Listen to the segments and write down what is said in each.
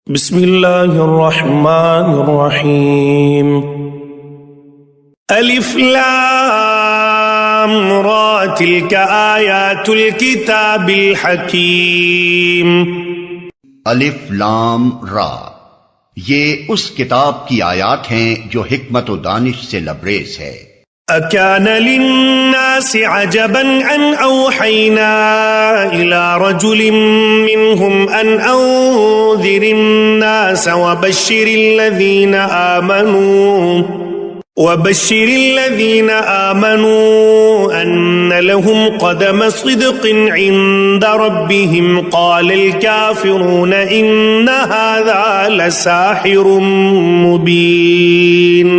بسم الله الرحمن الرحيم ألف لام را تلك آيات الكتاب الحكيم الف لام را، یہ اس کتاب کی آیات ہیں جو حکمت و دانش سے لبریز ہے۔ أكان للناس عجبا أن أوحينا إلى رجل منهم أن أنذر الناس وبشر الذين آمنوا أن لهم قدم صدق عند ربهم قال الكافرون إن هذا لساحر مبين۔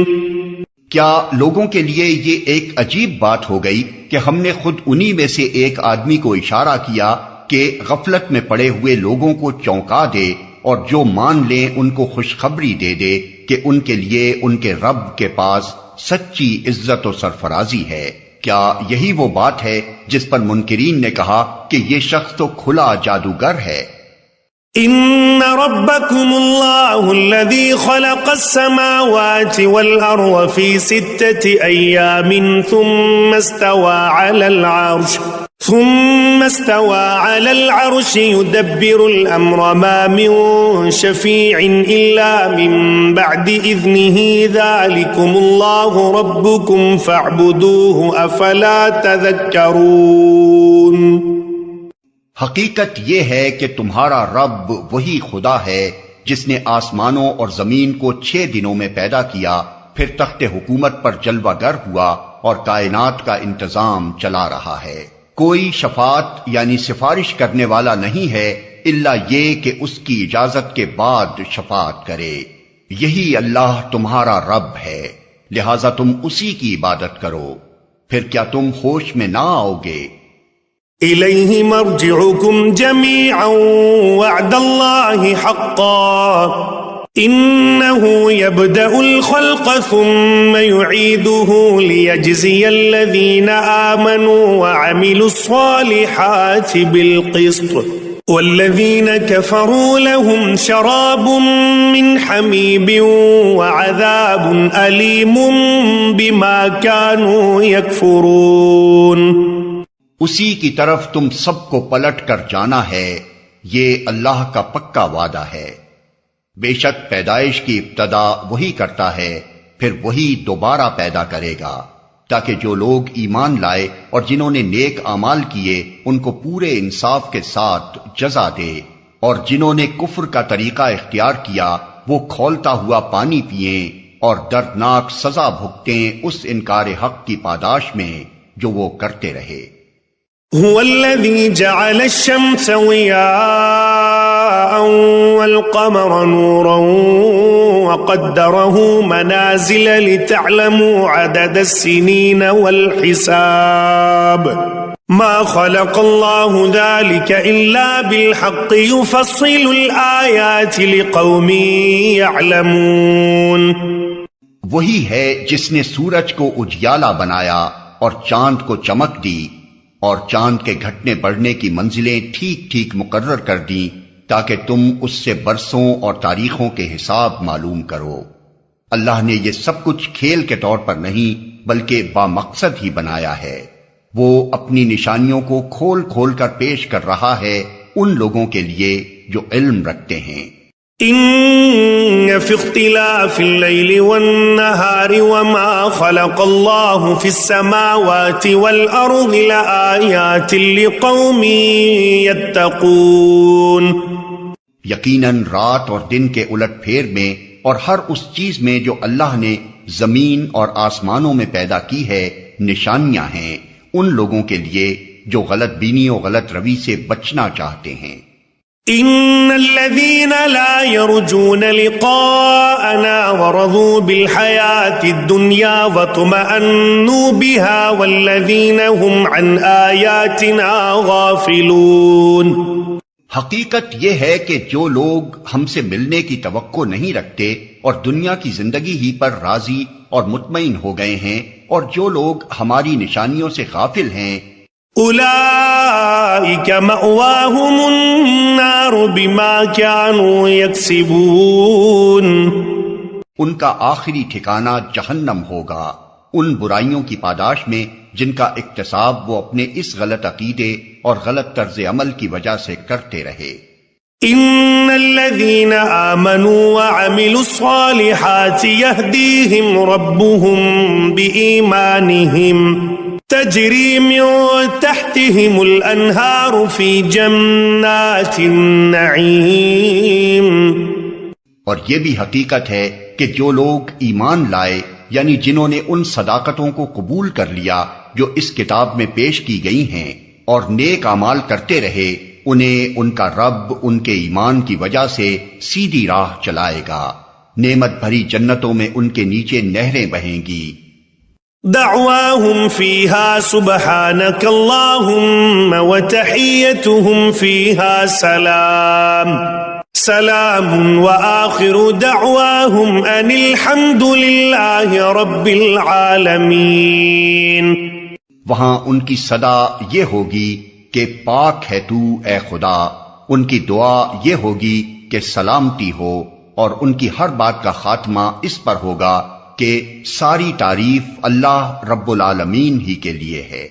کیا لوگوں کے لیے یہ ایک عجیب بات ہو گئی کہ ہم نے خود انہی میں سے ایک آدمی کو اشارہ کیا کہ غفلت میں پڑے ہوئے لوگوں کو چونکا دے اور جو مان لیں ان کو خوشخبری دے دے کہ ان کے لیے ان کے رب کے پاس سچی عزت و سرفرازی ہے۔ کیا یہی وہ بات ہے جس پر منکرین نے کہا کہ یہ شخص تو کھلا جادوگر ہے؟ ان ربکم اللہ الذی خلق السماوات والارض فی 6 ایام ثم استوى على العرش يدبر الامر ما من شفيع الا من بعد اذنه ذلكم الله ربكم فاعبدوه افلا تذكرون۔ حقیقت یہ ہے کہ تمہارا رب وہی خدا ہے جس نے آسمانوں اور زمین کو 6 دنوں میں پیدا کیا، پھر تخت حکومت پر جلوہ گر ہوا اور کائنات کا انتظام چلا رہا ہے۔ کوئی شفاعت یعنی سفارش کرنے والا نہیں ہے الا یہ کہ اس کی اجازت کے بعد شفاعت کرے۔ یہی اللہ تمہارا رب ہے، لہذا تم اسی کی عبادت کرو، پھر کیا تم ہوش میں نہ آؤ گے؟ إليه مرجعكم جميعا وعد الله حقا إنه يبدأ الخلق ثم يعيده ليجزي الذين آمنوا وعملوا الصالحات بالقسط والذين كفروا لهم شراب من حميم وعذاب أليم بما كانوا يكفرون۔ اسی کی طرف تم سب کو پلٹ کر جانا ہے، یہ اللہ کا پکا وعدہ ہے۔ بے شک پیدائش کی ابتدا وہی کرتا ہے، پھر وہی دوبارہ پیدا کرے گا، تاکہ جو لوگ ایمان لائے اور جنہوں نے نیک اعمال کیے ان کو پورے انصاف کے ساتھ جزا دے، اور جنہوں نے کفر کا طریقہ اختیار کیا وہ کھولتا ہوا پانی پئیں اور دردناک سزا بھگتیں اس انکار حق کی پاداش میں جو وہ کرتے رہے۔ هو الذي جعل الشمس ضياء والقمر نورا وقدره منازل لتعلموا عدد السنين والحساب ما خلق الله ذلك إلا بالحق يفصل الآيات لقوم يعلمون۔ وہی ہے جس نے سورج کو اجیالا بنایا اور چاند کو چمک دی اور چاند کے گھٹنے بڑھنے کی منزلیں ٹھیک ٹھیک مقرر کر دیں تاکہ تم اس سے برسوں اور تاریخوں کے حساب معلوم کرو۔ اللہ نے یہ سب کچھ کھیل کے طور پر نہیں بلکہ بامقصد ہی بنایا ہے۔ وہ اپنی نشانیوں کو کھول کھول کر پیش کر رہا ہے ان لوگوں کے لیے جو علم رکھتے ہیں۔ ان فی اختلاف اللیل والنہار وما خلق اللہ فی السماوات والارض لآیات لقوم یتقون۔ یقیناً رات اور دن کے الٹ پھیر میں اور ہر اس چیز میں جو اللہ نے زمین اور آسمانوں میں پیدا کی ہے نشانیاں ہیں ان لوگوں کے لیے جو غلط بینی و غلط روی سے بچنا چاہتے ہیں۔ ان الذين لا يرجون لقاءنا ورضوا بالحياة الدنيا واطمأنوا بها والذين هم عن آياتنا غافلون۔ حقیقت یہ ہے کہ جو لوگ ہم سے ملنے کی توقع نہیں رکھتے اور دنیا کی زندگی ہی پر راضی اور مطمئن ہو گئے ہیں، اور جو لوگ ہماری نشانیوں سے غافل ہیں، اولئک مأواہم النار بما كانوا یکسبون، ان کا آخری ٹھکانہ جہنم ہوگا، ان برائیوں کی پاداش میں جن کا اکتساب وہ اپنے اس غلط عقیدے اور غلط طرز عمل کی وجہ سے کرتے رہے۔ ان الذين آمنوا وعملوا الصالحات يهديهم ربهم بإيمانهم تجري من تحتهم الأنهار في جنات النعيم۔ اور یہ بھی حقیقت ہے کہ جو لوگ ایمان لائے، یعنی جنہوں نے ان صداقتوں کو قبول کر لیا جو اس کتاب میں پیش کی گئی ہیں اور نیک اعمال کرتے رہے، انہیں ان کا رب ان کے ایمان کی وجہ سے سیدھی راہ چلائے گا، نعمت بھری جنتوں میں ان کے نیچے نہریں بہیں گی۔ دعواهم فيها سبحانك اللهم وتحيتهم فيها سلام سلام وآخر دعواهم ان الحمد لله رب العالمین۔ وہاں ان کی صدا یہ ہوگی کہ پاک ہے تو اے خدا، ان کی دعا یہ ہوگی کہ سلامتی ہو، اور ان کی ہر بات کا خاتمہ اس پر ہوگا کہ ساری تعریف اللہ رب العالمین ہی کے لیے ہے۔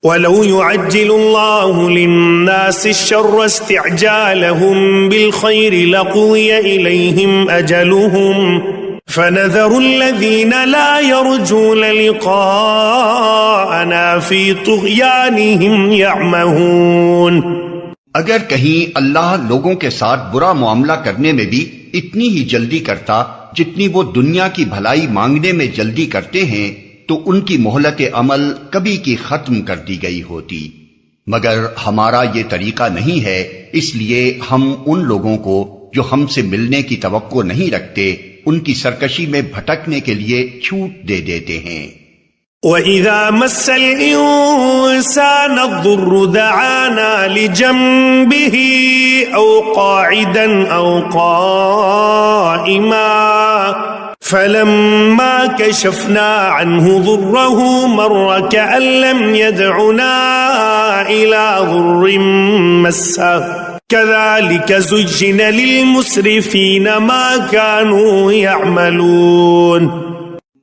وَلَوْ يُعَجِّلُ اللَّهُ لِلنَّاسِ الشَّرَّ اسْتِعْجَالَهُم بِالْخَيْرِ لَقُضِيَ إِلَيْهِمْ أَجَلُهُمْ فَنَذَرُ الَّذِينَ لَا يَرْجُونَ لِقَاءَنَا فِي طُغْيَانِهِمْ يَعْمَهُونَ۔ اگر کہیں اللہ لوگوں کے ساتھ برا معاملہ کرنے میں بھی اتنی ہی جلدی کرتا جتنی وہ دنیا کی بھلائی مانگنے میں جلدی کرتے ہیں، تو ان کی مہلت عمل کبھی کی ختم کر دی گئی ہوتی، مگر ہمارا یہ طریقہ نہیں ہے، اس لیے ہم ان لوگوں کو جو ہم سے ملنے کی توقع نہیں رکھتے ان کی سرکشی میں بھٹکنے کے لیے چھوٹ دے دیتے ہیں۔ وَإِذَا مَسَّ الْإِنسَانَ الضُّرُّ دَعَانَا لِجَنبِهِ أَوْ قَاعِدًا أَوْ قَائِمًا فَلَمَّا كَشَفْنَا عَنْهُ ضُرَّهُ مَرَّ كَأَن لَّمْ يَدْعُنَا إِلَى ضُرٍّ مَّسَّهُ كَذَلِكَ زُيِّنَ لِلْمُسْرِفِينَ مَا كَانُوا يَعْمَلُونَ۔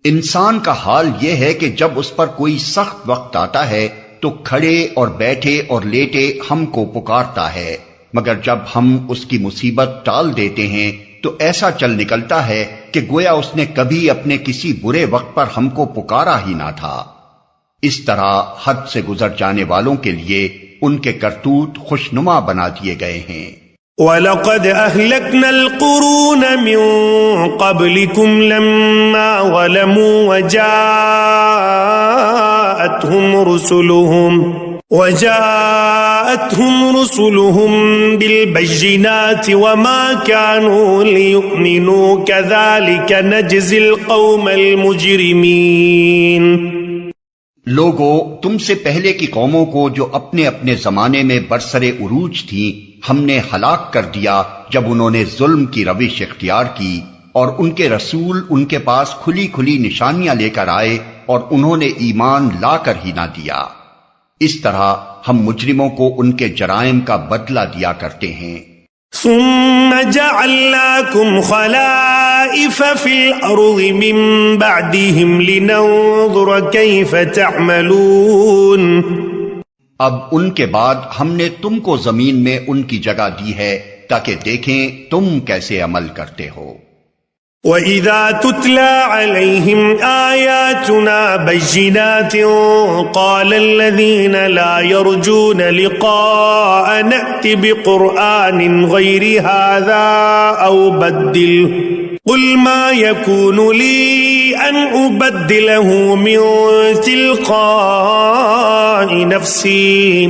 انسان کا حال یہ ہے کہ جب اس پر کوئی سخت وقت آتا ہے تو کھڑے اور بیٹھے اور لیٹے ہم کو پکارتا ہے، مگر جب ہم اس کی مصیبت ٹال دیتے ہیں تو ایسا چل نکلتا ہے کہ گویا اس نے کبھی اپنے کسی برے وقت پر ہم کو پکارا ہی نہ تھا۔ اس طرح حد سے گزر جانے والوں کے لیے ان کے کرتوت خوشنما بنا دیے گئے ہیں۔ وَلَقَدْ أَهْلَكْنَا الْقُرُونَ مِنْ قَبْلِكُمْ لَمَّا ظَلَمُوا وَجَاءَتْهُمْ رُسُلُهُم بِالْبَيِّنَاتِ وَمَا كَانُوا لِيُؤْمِنُوا كَذَلِكَ نَجْزِي الْقَوْمَ الْمُجْرِمِينَ۔ لوگو، تم سے پہلے کی قوموں کو جو اپنے اپنے زمانے میں برسر عروج تھیں ہم نے ہلاک کر دیا جب انہوں نے ظلم کی روش اختیار کی، اور ان کے رسول ان کے پاس کھلی کھلی نشانیاں لے کر آئے اور انہوں نے ایمان لا کر ہی نہ دیا۔ اس طرح ہم مجرموں کو ان کے جرائم کا بدلہ دیا کرتے ہیں۔ ثم جعلناكم خلائف في الأرض من بعدهم لننظر كيف تعملون۔ اب ان کے بعد ہم نے تم کو زمین میں ان کی جگہ دی ہے تاکہ دیکھیں تم کیسے عمل کرتے ہو۔ وَإِذَا تُتْلَى عَلَيْهِمْ آيَاتُنَا بَيِّنَاتٍ قَالَ الَّذِينَ لَا يَرْجُونَ لِقَاءَنَا ائْتِ بِقُرْآنٍ غَيْرِ هَذَا أَوْ بَدِّلْهُ قُلْ مَا يَكُونُ لِي أَنْ أُبَدِّلَهُ مِنْ تِلْقَاءِ نَفْسِي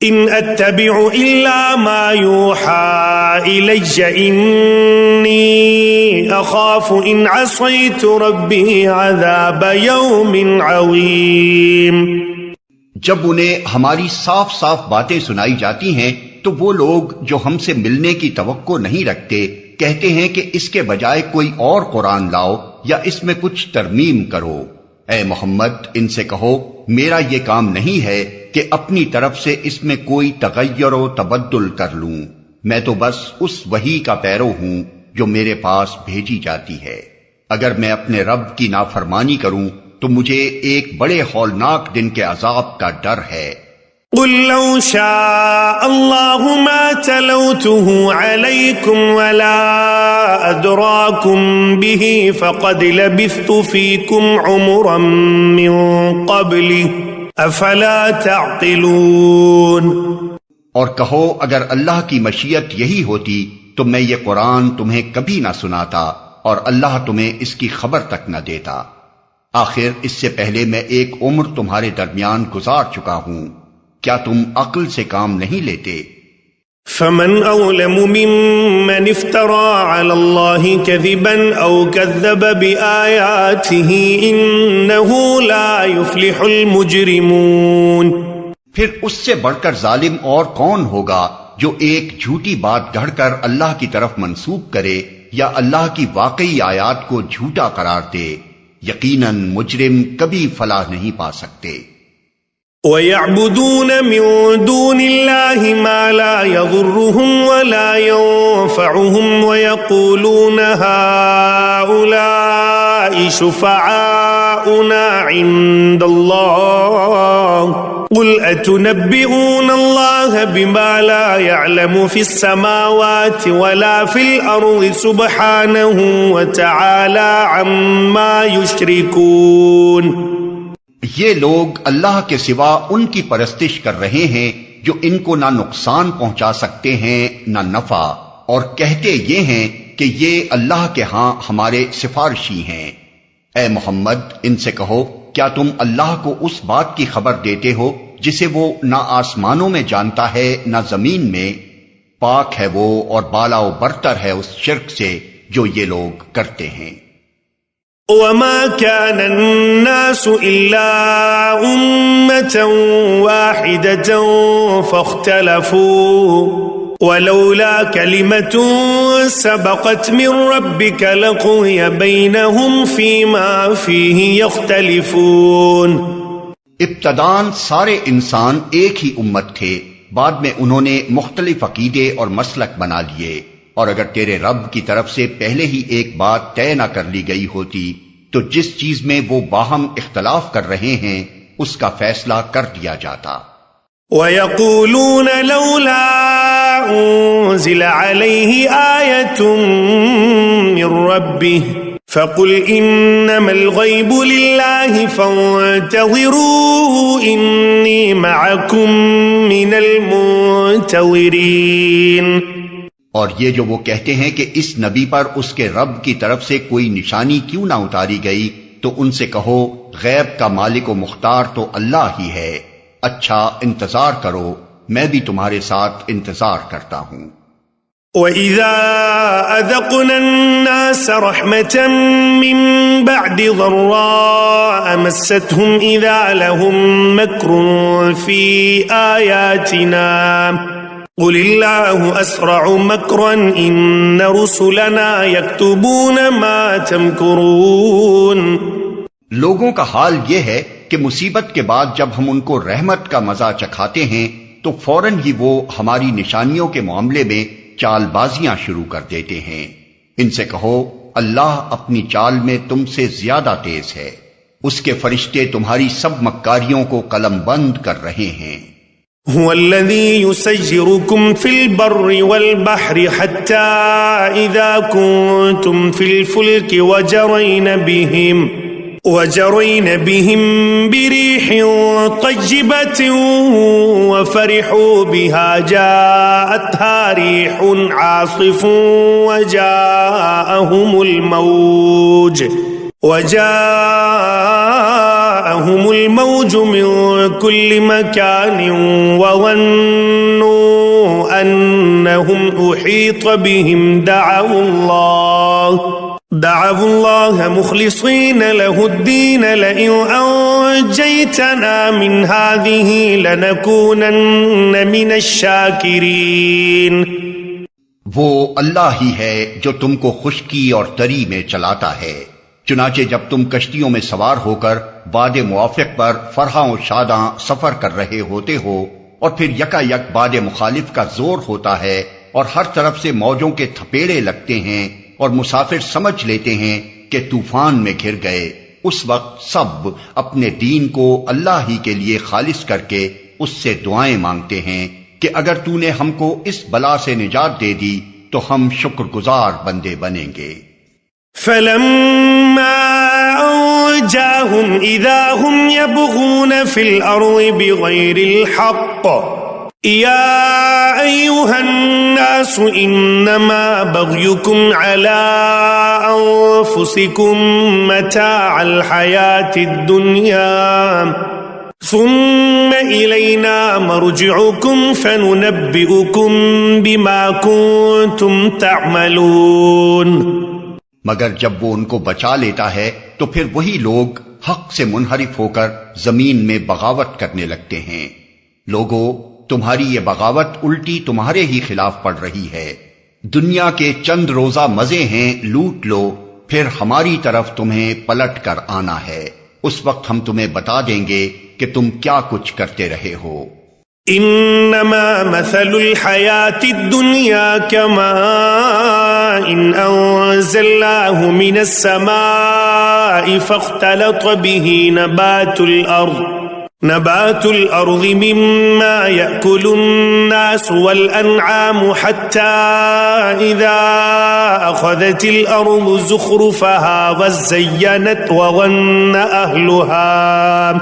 إِنْ أَتَّبِعُ إِلَّا مَا يُوحَى إِلَيَّ إِنِّي أَخَافُ إِنْ عَصَيْتُ رَبِّي عَذَابَ يَوْمٍ عَظِيمٍ۔ جب انہیں ہماری صاف صاف باتیں سنائی جاتی ہیں تو وہ لوگ جو ہم سے ملنے کی توقع نہیں رکھتے کہتے ہیں کہ اس کے بجائے کوئی اور قرآن لاؤ یا اس میں کچھ ترمیم کرو۔ اے محمد، ان سے کہو میرا یہ کام نہیں ہے کہ اپنی طرف سے اس میں کوئی تغیر و تبدل کر لوں. میں تو بس اس وحی کا پیرو ہوں جو میرے پاس بھیجی جاتی ہے. اگر میں اپنے رب کی نافرمانی کروں تو مجھے ایک بڑے ہولناک دن کے عذاب کا ڈر ہے. قل لو شاء الله ما تلوته عليكم ولا أدراكم به فقد لبثت فيكم عمرا من قبله أفلا تعقلون. اور کہو اگر اللہ کی مشیت یہی ہوتی تو میں یہ قرآن تمہیں کبھی نہ سناتا اور اللہ تمہیں اس کی خبر تک نہ دیتا. آخر اس سے پہلے میں ایک عمر تمہارے درمیان گزار چکا ہوں. کیا تم عقل سے کام نہیں لیتے؟ فمن أظلم ممن افترى على الله كذبا أو كذب بآياته إنه لا يفلح المجرمون. پھر اس سے بڑھ کر ظالم اور کون ہوگا جو ایک جھوٹی بات گھڑ کر اللہ کی طرف منسوب کرے یا اللہ کی واقعی آیات کو جھوٹا قرار دے. یقیناً مجرم کبھی فلاح نہیں پا سکتے. وَيَعْبُدُونَ مِن دُونِ اللَّهِ مَا لَا يَضُرُّهُمْ وَلَا يَنفَعُهُمْ وَيَقُولُونَ هَؤُلَاءِ شُفَعَاؤُنَا عِندَ اللَّهِ قُلْ أَتُنَبِّئُونَ اللَّهَ بِمَا لَا يَعْلَمُ فِي السَّمَاوَاتِ وَلَا فِي الْأَرْضِ سُبْحَانَهُ وَتَعَالَى عَمَّا يُشْرِكُونَ. یہ لوگ اللہ کے سوا ان کی پرستش کر رہے ہیں جو ان کو نہ نقصان پہنچا سکتے ہیں نہ نفع، اور کہتے یہ ہیں کہ یہ اللہ کے ہاں ہمارے سفارشی ہیں. اے محمد ان سے کہو کیا تم اللہ کو اس بات کی خبر دیتے ہو جسے وہ نہ آسمانوں میں جانتا ہے نہ زمین میں؟ پاک ہے وہ اور بالا و برتر ہے اس شرک سے جو یہ لوگ کرتے ہیں. وَمَا كَانَ النَّاسُ إِلَّا أُمَّةً وَاحِدَةً فَاخْتَلَفُوا وَلَوْلَا كَلِمَةٌ سَبَقَتْ مِن رَّبِّكَ لَقُضِيَ بَيْنَهُمْ فِيمَا فِيهِ يَخْتَلِفُونَ. ابتداً سارے انسان ایک ہی امت تھے، بعد میں انہوں نے مختلف عقیدے اور مسلک بنا لیے. اور اگر تیرے رب کی طرف سے پہلے ہی ایک بات طے نہ کر لی گئی ہوتی تو جس چیز میں وہ باہم اختلاف کر رہے ہیں اس کا فیصلہ کر دیا جاتا. وَيَقُولُونَ لَوْلَا أُنزِلَ عَلَيْهِ آيَةٌ مِّن رَّبِّهِ فَقُلْ إِنَّمَا الْغَيْبُ لِلَّهِ فَانتَظِرُوا إِنِّي مَعَكُم مِّنَ الْمُنتَظِرِينَ. اور یہ جو وہ کہتے ہیں کہ اس نبی پر اس کے رب کی طرف سے کوئی نشانی کیوں نہ اتاری گئی، تو ان سے کہو غیب کا مالک و مختار تو اللہ ہی ہے. اچھا انتظار کرو، میں بھی تمہارے ساتھ انتظار کرتا ہوں. وَإِذَا أَذَقْنَا النَّاسَ رَحْمَةً مِّن بَعْدِ ضَرَّاءَ مَسَّتْهُمْ إِذَا لَهُم مَّكْرٌ فِي آيَاتِنَا قُلِ اللَّهُ أَسْرَعُ مَكْرًا إِنَّ رُسُلَنَا يَكْتُبُونَ مَا تَمْكُرُونَ. لوگوں کا حال یہ ہے کہ مصیبت کے بعد جب ہم ان کو رحمت کا مزہ چکھاتے ہیں تو فوراً ہی وہ ہماری نشانیوں کے معاملے میں چال بازیاں شروع کر دیتے ہیں. ان سے کہو اللہ اپنی چال میں تم سے زیادہ تیز ہے، اس کے فرشتے تمہاری سب مکاریوں کو قلم بند کر رہے ہیں. هو الذي يسيركم في البر والبحر حتى إذا كنتم في الفلك وجرين بهم بريح طيبة وفرحوا بها جاءتها ريح عاصف وجاءهم الموج من كل مكان وظنوا أنهم أحيط بهم دعوا الله مخلصين له الدين لئن أنجيتنا من هذه لنكونن من الشاكرين. وہ اللہ ہی ہے جو تم کو خشکی اور تری میں چلاتا ہے، چنانچہ جب تم کشتیوں میں سوار ہو کر باد موافق پر فرحاں و شاداں سفر کر رہے ہوتے ہو اور پھر یکا یک باد مخالف کا زور ہوتا ہے اور ہر طرف سے موجوں کے تھپیڑے لگتے ہیں اور مسافر سمجھ لیتے ہیں کہ طوفان میں گھر گئے، اس وقت سب اپنے دین کو اللہ ہی کے لیے خالص کر کے اس سے دعائیں مانگتے ہیں کہ اگر تو نے ہم کو اس بلا سے نجات دے دی تو ہم شکر گزار بندے بنیں گے۔ فلما أنجاهم إذا هم يبغون في الأرض بغير الحق يا أيها الناس إنما بغيكم على أنفسكم متاع الحياة الدنيا ثم إلينا مرجعكم فننبئكم بما كنتم تعملون۔ مگر جب وہ ان کو بچا لیتا ہے تو پھر وہی لوگ حق سے منحرف ہو کر زمین میں بغاوت کرنے لگتے ہیں۔ لوگو، تمہاری یہ بغاوت الٹی تمہارے ہی خلاف پڑ رہی ہے۔ دنیا کے چند روزہ مزے ہیں، لوٹ لو، پھر ہماری طرف تمہیں پلٹ کر آنا ہے، اس وقت ہم تمہیں بتا دیں گے کہ تم کیا کچھ کرتے رہے ہو۔ انما مثل الحياة الدنيا كماء انزلناه من السماء فاختلط به نبات الأرض مما يأكل الناس والأنعام حتى إذا أخذت الأرض زخرفها وزينت وظن أهلها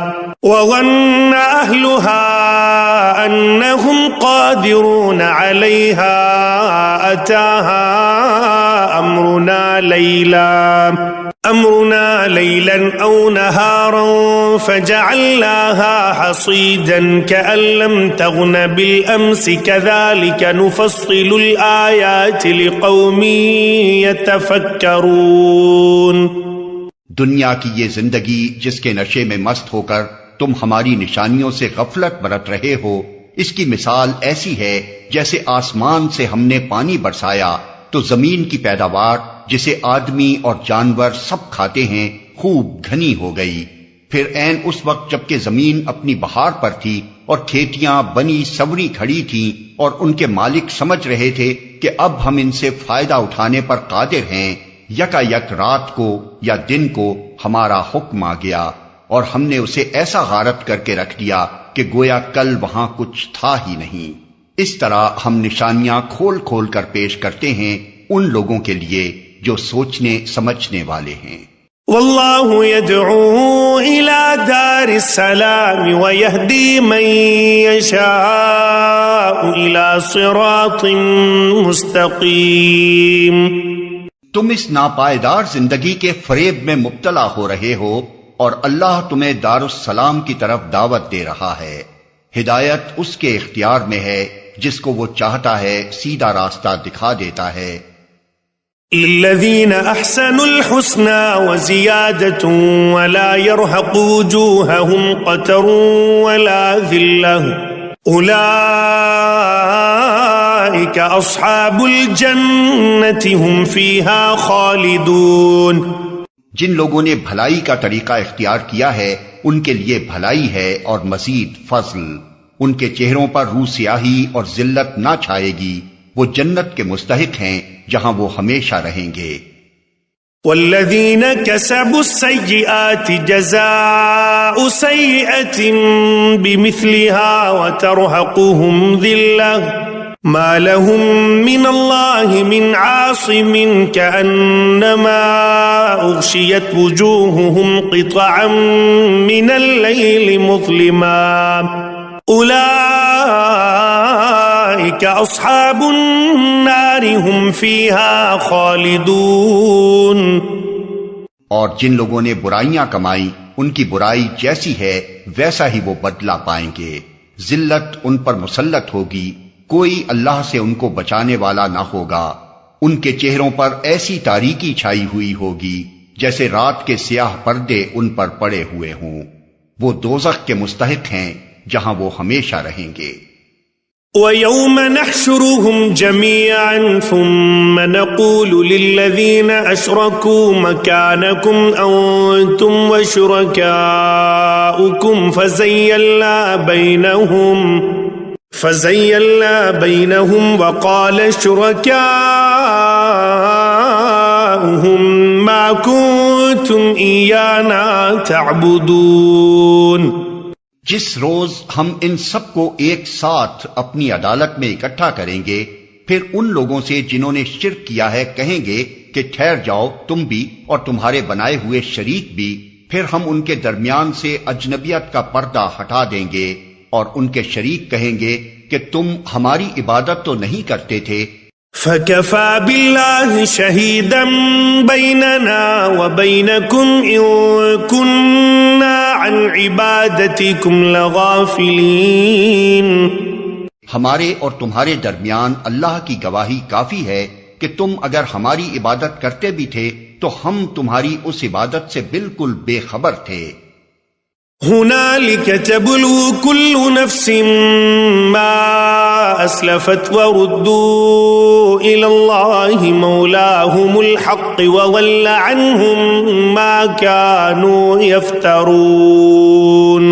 أنهم قادرون عليها أتاها أمرنا ليلا أو نهارا فجعلناها حصيدا كأن لم تغن بالأمس كذلك نفصل الآيات لقوم يتفكرون۔ دنیا کی یہ زندگی جس کے نشے میں مست ہو کر تم ہماری نشانیوں سے غفلت برت رہے ہو، اس کی مثال ایسی ہے جیسے آسمان سے ہم نے پانی برسایا تو زمین کی پیداوار جسے آدمی اور جانور سب کھاتے ہیں خوب گھنی ہو گئی۔ پھر عین اس وقت جبکہ زمین اپنی بہار پر تھی اور کھیتیاں بنی سوری کھڑی تھیں اور ان کے مالک سمجھ رہے تھے کہ اب ہم ان سے فائدہ اٹھانے پر قادر ہیں، یکا یک رات کو یا دن کو ہمارا حکم آ گیا اور ہم نے اسے ایسا غارت کر کے رکھ دیا کہ گویا کل وہاں کچھ تھا ہی نہیں۔ اس طرح ہم نشانیاں کھول کھول کر پیش کرتے ہیں ان لوگوں کے لیے جو سوچنے سمجھنے والے ہیں۔ واللہ يدعو الى دار السلام ويهدي من يشاء الى صراط مستقیم۔ تم اس ناپائیدار زندگی کے فریب میں مبتلا ہو رہے ہو اور اللہ تمہیں دار السلام کی طرف دعوت دے رہا ہے۔ ہدایت اس کے اختیار میں ہے، جس کو وہ چاہتا ہے سیدھا راستہ دکھا دیتا ہے۔ للذین احسنوا الحسنى وزیادة ولا يرهق وجوههم قتر ولا ذلة اولئک اصحاب الجنة هم فیہا خالدون۔ جن لوگوں نے بھلائی کا طریقہ اختیار کیا ہے ان کے لیے بھلائی ہے اور مزید فضل، ان کے چہروں پر روح سیاہی اور ذلت نہ چھائے گی، وہ جنت کے مستحق ہیں جہاں وہ ہمیشہ رہیں گے۔ والذین کسبوا السیئات جزاء سیئة بمثلها وترهقهم ذلة ما لهم من الله من عاصم كأنما أغشيت وجوههم قطعا من الليل مظلما أولئك أصحاب النار هم فيها خالدون۔ اور جن لوگوں نے برائیاں کمائیں ان کی برائی جیسی ہے ویسا ہی وہ بدلہ پائیں گے، ذلت ان پر مسلط ہوگی، کوئی اللہ سے ان کو بچانے والا نہ ہوگا، ان کے چہروں پر ایسی تاریکی چھائی ہوئی ہوگی جیسے رات کے سیاہ پردے ان پر پڑے ہوئے ہوں، وہ دوزخ کے مستحق ہیں جہاں وہ ہمیشہ رہیں گے۔ وَيَوْمَ نَحْشُرُهُمْ جَمِيعًا ثُمَّ نَقُولُ لِلَّذِينَ أَشْرَكُوا مَكَانَكُمْ أَنْتُمْ وَشُرَكَاؤُكُمْ فَزَيَّلْنَا بَيْنَهُمْ وَقَالَ شُرَكَاؤُهُمْ مَا كُنْتُمْ إِيَّانَا تَعْبُدُونَ۔ جس روز ہم ان سب کو ایک ساتھ اپنی عدالت میں اکٹھا کریں گے، پھر ان لوگوں سے جنہوں نے شرک کیا ہے کہیں گے کہ ٹھہر جاؤ تم بھی اور تمہارے بنائے ہوئے شریک بھی، پھر ہم ان کے درمیان سے اجنبیت کا پردہ ہٹا دیں گے اور ان کے شریک کہیں گے کہ تم ہماری عبادت تو نہیں کرتے تھے۔ فَكَفَى بِاللَّهِ شَهِيدًا بَيْنَنَا وَبَيْنَكُمْ إِن كُنَّا عَنْ عِبَادَتِكُمْ لَغَافِلِينَ۔ ہمارے اور تمہارے درمیان اللہ کی گواہی کافی ہے کہ تم اگر ہماری عبادت کرتے بھی تھے تو ہم تمہاری اس عبادت سے بالکل بے خبر تھے۔ هُنَالِكَ تَبْلُو كُلُّ نَفْسٍ مَا أَسْلَفَتْ وَرُدُّوا إِلَى اللَّهِ مَوْلَاهُمُ الْحَقِّ وَضَلَّ عَنْهُمْ مَا كَانُوا يَفْتَرُونَ۔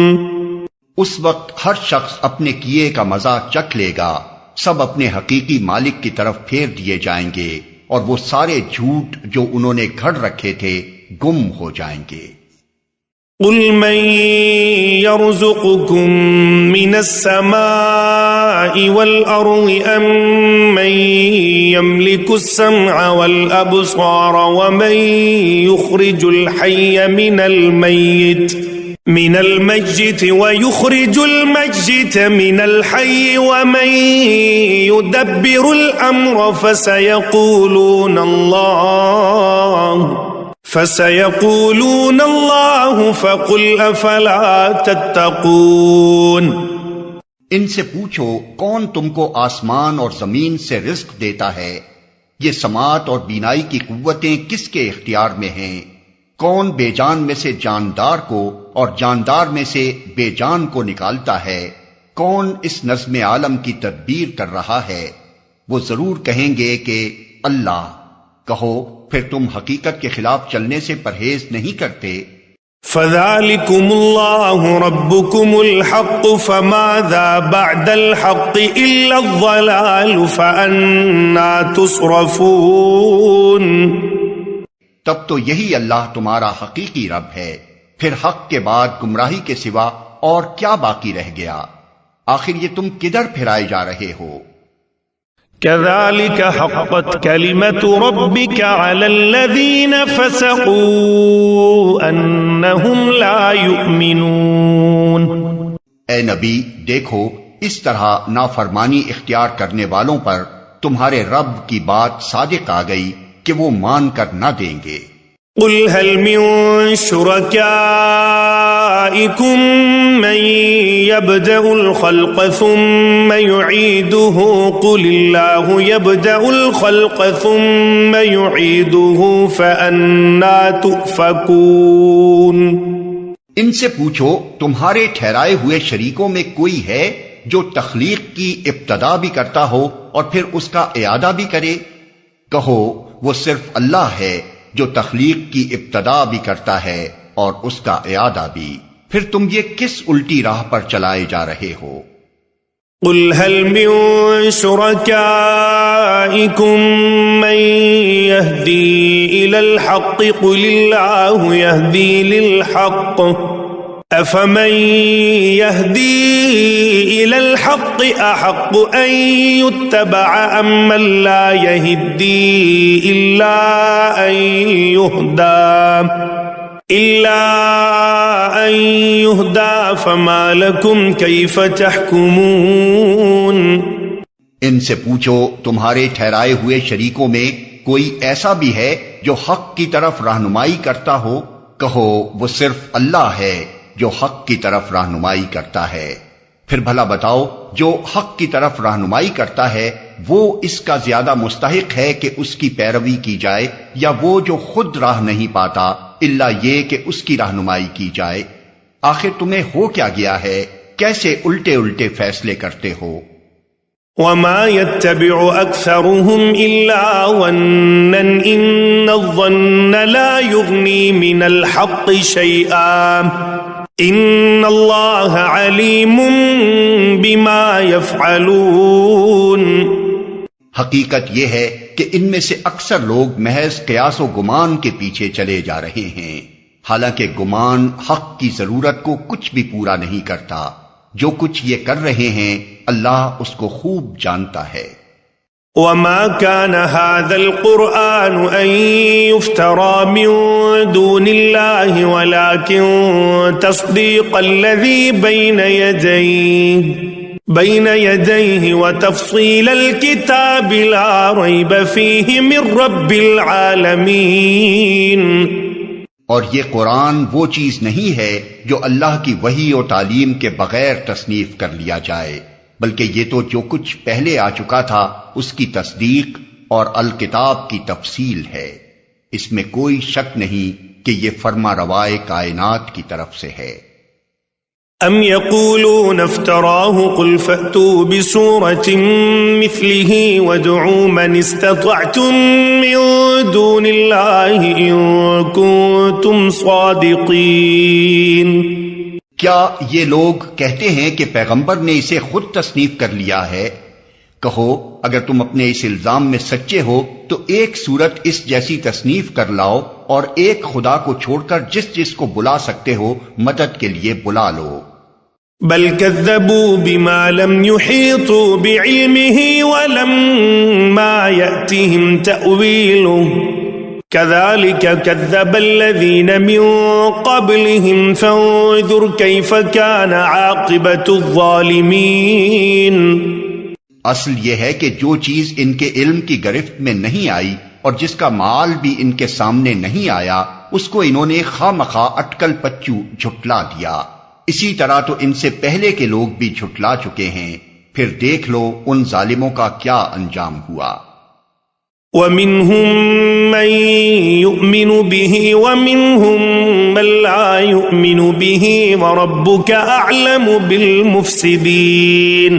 اس وقت ہر شخص اپنے کیے کا مزہ چکھ لے گا، سب اپنے حقیقی مالک کی طرف پھیر دیے جائیں گے اور وہ سارے جھوٹ جو انہوں نے گھڑ رکھے تھے گم ہو جائیں گے۔ قُلْ مَنْ يَرْزُقُكُمْ مِنَ السَّمَاءِ وَالْأَرْضِ أَمْ مَنْ يَمْلِكُ السَّمْعَ وَالْأَبْصَارَ وَمَنْ يُخْرِجُ الْحَيَّ مِنَ الْمَيِّتِ وَيُخْرِجُ الْمَيِّتَ مِنَ الْحَيِّ وَمَنْ يُدَبِّرُ الْأَمْرَ فَسَيَقُولُونَ اللَّهُ فَقُلْ أَفَلَا تَتَّقُونَ۔ ان سے پوچھو کون تم کو آسمان اور زمین سے رزق دیتا ہے؟ یہ سماعت اور بینائی کی قوتیں کس کے اختیار میں ہیں؟ کون بے جان میں سے جاندار کو اور جاندار میں سے بے جان کو نکالتا ہے؟ کون اس نظم عالم کی تدبیر کر رہا ہے؟ وہ ضرور کہیں گے کہ اللہ۔ کہو پھر تم حقیقت کے خلاف چلنے سے پرہیز نہیں کرتے؟ فَذَلِكُمُ اللَّهُ رَبُّكُمُ الْحَقُّ فَمَاذَا بَعْدَ الْحَقِّ إِلَّا الضَّلَالُ فَأَنَّى تُصْرَفُونَ۔ تب تو یہی اللہ تمہارا حقیقی رب ہے، پھر حق کے بعد گمراہی کے سوا اور کیا باقی رہ گیا؟ آخر یہ تم کدھر پھرائے جا رہے ہو؟ كَذَلِكَ حَقَّتْ كَلِمَةُ رَبِّكَ عَلَى الَّذِينَ فَسَقُوا أَنَّهُمْ لَا يُؤْمِنُونَ۔ اے نبی دیکھو اس طرح نافرمانی اختیار کرنے والوں پر تمہارے رب کی بات صادق آ گئی کہ وہ مان کر نہ دیں گے۔ قُلْ هَلْ مِن شُرَكَائِكُم مَّن يَبْدَأُ الْخَلْقَ ثُمَّ يُعِيدُهُ قُلِ اللَّهُ يَبْدَأُ الْخَلْقَ ثُمَّ يُعِيدُهُ فَأَنَّى تُؤْفَكُونَ۔ ان سے پوچھو تمہارے ٹھہرائے ہوئے شریکوں میں کوئی ہے جو تخلیق کی ابتدا بھی کرتا ہو اور پھر اس کا اعادہ بھی کرے؟ کہو وہ صرف اللہ ہے جو تخلیق کی ابتدا بھی کرتا ہے اور اس کا اعادہ بھی، پھر تم یہ کس الٹی راہ پر چلائے جا رہے ہو؟ قُلْ هَلْ مِن شُرَكَائِكُم مَّن يَهْدِي إِلَى الْحَقِّ قُلِ اللَّهُ يَهْدِي لِلْحَقِّ أَفَمَن يَهْدِي إِلَى الْحَقِّ أَحَقُّ أَن يُتَّبَعَ أَمَّن لَّا يَهْدِي إِلَّا أَن يُهْدَىٰ فَمَا لَكُمْ كَيْفَ تَحْكُمُونَ۔ ان سے پوچھو تمہارے ٹھہرائے ہوئے شریکوں میں کوئی ایسا بھی ہے جو حق کی طرف رہنمائی کرتا ہو؟ کہو وہ صرف اللہ ہے جو حق کی طرف رہنمائی کرتا ہے، پھر بھلا بتاؤ جو حق کی طرف رہنمائی کرتا ہے وہ اس کا زیادہ مستحق ہے کہ اس کی پیروی کی جائے یا وہ جو خود راہ نہیں پاتا الا یہ کہ اس کی رہنمائی کی جائے؟ آخر تمہیں ہو کیا گیا ہے؟ کیسے الٹے الٹے فیصلے کرتے ہو؟ وما يتبع أكثرهم إلا ظنا إن الظن لا يغني من الحق شيئا إن الله عليم بما يفعلون۔ حقیقت یہ ہے کہ ان میں سے اکثر لوگ محض قیاس و گمان کے پیچھے چلے جا رہے ہیں، حالانکہ گمان حق کی ضرورت کو کچھ بھی پورا نہیں کرتا۔ جو کچھ یہ کر رہے ہیں اللہ اس کو خوب جانتا ہے۔ وما كان هذا القرآن أن يفترى من دون الله ولكن تصديق الذي بين يديه وتفصيل الكتاب لا ريب فيه من رب العالمين۔ اور یہ قرآن وہ چیز نہیں ہے جو اللہ کی وحی و تعلیم کے بغیر تصنیف کر لیا جائے، بلکہ یہ تو جو کچھ پہلے آ چکا تھا اس کی تصدیق اور الکتاب کی تفصیل ہے، اس میں کوئی شک نہیں کہ یہ فرما روائے کائنات کی طرف سے ہے۔ ام يقولون افتراه قل فأتوا بسورة مثله وادعوا من استطعتم من دون الله إن كنتم صادقين۔ کیا یہ لوگ کہتے ہیں کہ پیغمبر نے اسے خود تصنیف کر لیا ہے؟ کہو اگر تم اپنے اس الزام میں سچے ہو تو ایک صورت اس جیسی تصنیف کر لاؤ اور ایک خدا کو چھوڑ کر جس جس کو بلا سکتے ہو مدد کے لیے بلا لو۔ بل كذبوا بما لم يحيطوا بعلمه ولما يأتهم تأويله كذلك كذب الذين من قبلهم فانظر كيف كان عاقبة الظالمين۔ اصل یہ ہے کہ جو چیز ان کے علم کی گرفت میں نہیں آئی اور جس کا مال بھی ان کے سامنے نہیں آیا اس کو انہوں نے خواہ اٹکل پچو جھٹلا دیا، اسی طرح تو ان سے پہلے کے لوگ بھی جھٹلا چکے ہیں، پھر دیکھ لو ان ظالموں کا کیا انجام ہوا۔ وَمِنْهُمْ مَنْ يُؤْمِنُ بِهِ وَمِنْهُمْ مَنْ لَا يُؤْمِنُ بِهِ وَرَبُّكَ أَعْلَمُ بِالْمُفْسِدِينَ۔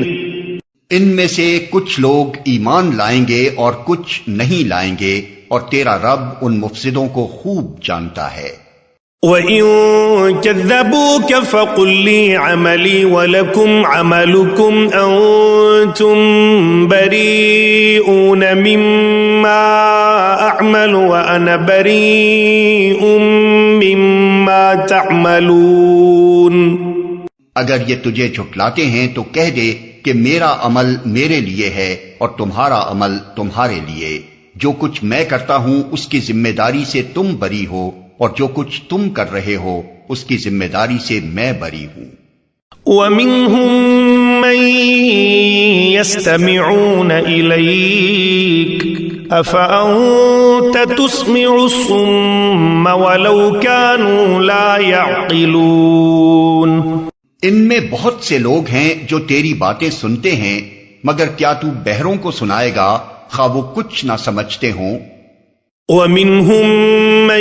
ان میں سے کچھ لوگ ایمان لائیں گے اور کچھ نہیں لائیں گے، اور تیرا رب ان مفسدوں کو خوب جانتا ہے۔ وَإِن كَذَّبُوكَ فَقُلْ لِي عَمَلِي وَلَكُمْ عَمَلُكُمْ أَنْتُمْ بَرِيئُونَ مِمَّا أَعْمَلُ وَأَنَا بَرِيءٌ مِمَّا تَعْمَلُونَ۔ اگر یہ تجھے جھٹلاتے ہیں تو کہہ دے کہ میرا عمل میرے لیے ہے اور تمہارا عمل تمہارے لیے، جو کچھ میں کرتا ہوں اس کی ذمہ داری سے تم بری ہو اور جو کچھ تم کر رہے ہو اس کی ذمہ داری سے میں بری ہوں۔ وَمِنْهُمْ مَنْ يَسْتَمِعُونَ إِلَيْكَ أَفَأَنْتَ تُسْمِعُ الصُّمَّ وَلَوْ كَانُوا لَا يَعْقِلُونَ۔ ان میں بہت سے لوگ ہیں جو تیری باتیں سنتے ہیں، مگر کیا تو بہروں کو سنائے گا خواہ وہ کچھ نہ سمجھتے ہوں؟ وَمِنْهُمْ مَنْ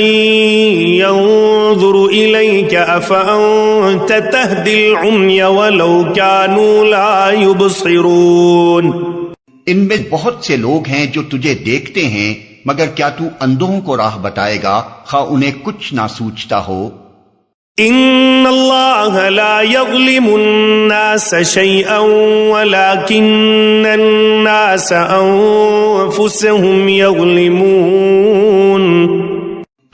يَنْظُرُ إِلَيْكَ أَفَأَنْتَ تَهْدِي الْعُمْيَ وَلَوْ كَانُوا لَا يُبْصِرُونَ۔ ان میں بہت سے لوگ ہیں جو تجھے دیکھتے ہیں، مگر کیا تو اندھوں کو راہ بتائے گا خواہ انہیں کچھ نہ سوچتا ہو؟ إِنَّ اللَّهَ لَا يَظْلِمُ النَّاسَ شَيْئًا وَلَكِنَّ النَّاسَ أَنفُسَهُمْ يَظْلِمُونَ۔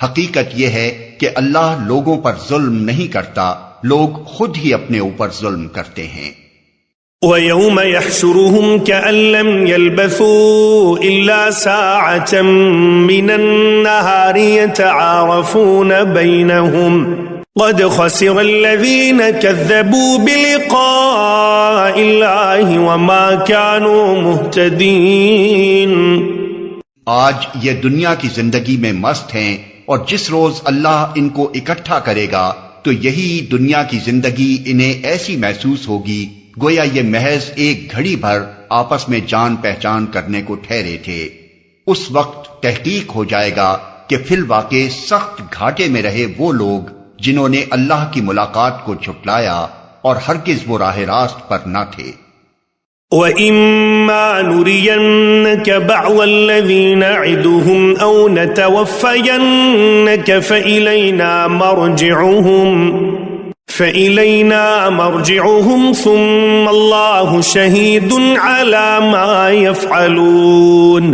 حقیقت یہ ہے کہ اللہ لوگوں پر ظلم نہیں کرتا، لوگ خود ہی اپنے اوپر ظلم کرتے ہیں۔ وَيَوْمَ يَحْشُرُهُمْ كَأَن لَّمْ يَلْبَثُوا إِلَّا سَاعَةً مِّنَ النَّهَارِ يَتَعَارَفُونَ بَيْنَهُمْ قد خسر الذين كذبوا بلقاء الله وما كانوا مهتدين۔ آج یہ دنیا کی زندگی میں مست ہیں، اور جس روز اللہ ان کو اکٹھا کرے گا تو یہی دنیا کی زندگی انہیں ایسی محسوس ہوگی گویا یہ محض ایک گھڑی بھر آپس میں جان پہچان کرنے کو ٹھہرے تھے۔ اس وقت تحقیق ہو جائے گا کہ فی الواقع سخت گھاٹے میں رہے وہ لوگ جنہوں نے اللہ کی ملاقات کو جھٹلایا اور ہرگز وہ راہ راست پر نہ تھے۔ وَإِمَّا نُرِيَنَّكَ بَعْضَ الَّذِي نَعِدُهُمْ أَوْ نَتَوَفَّيَنَّكَ فَإِلَيْنَا مَرْجِعُهُمْ ثُمَّ اللَّهُ شَهِيدٌ عَلَى مَا يَفْعَلُونَ.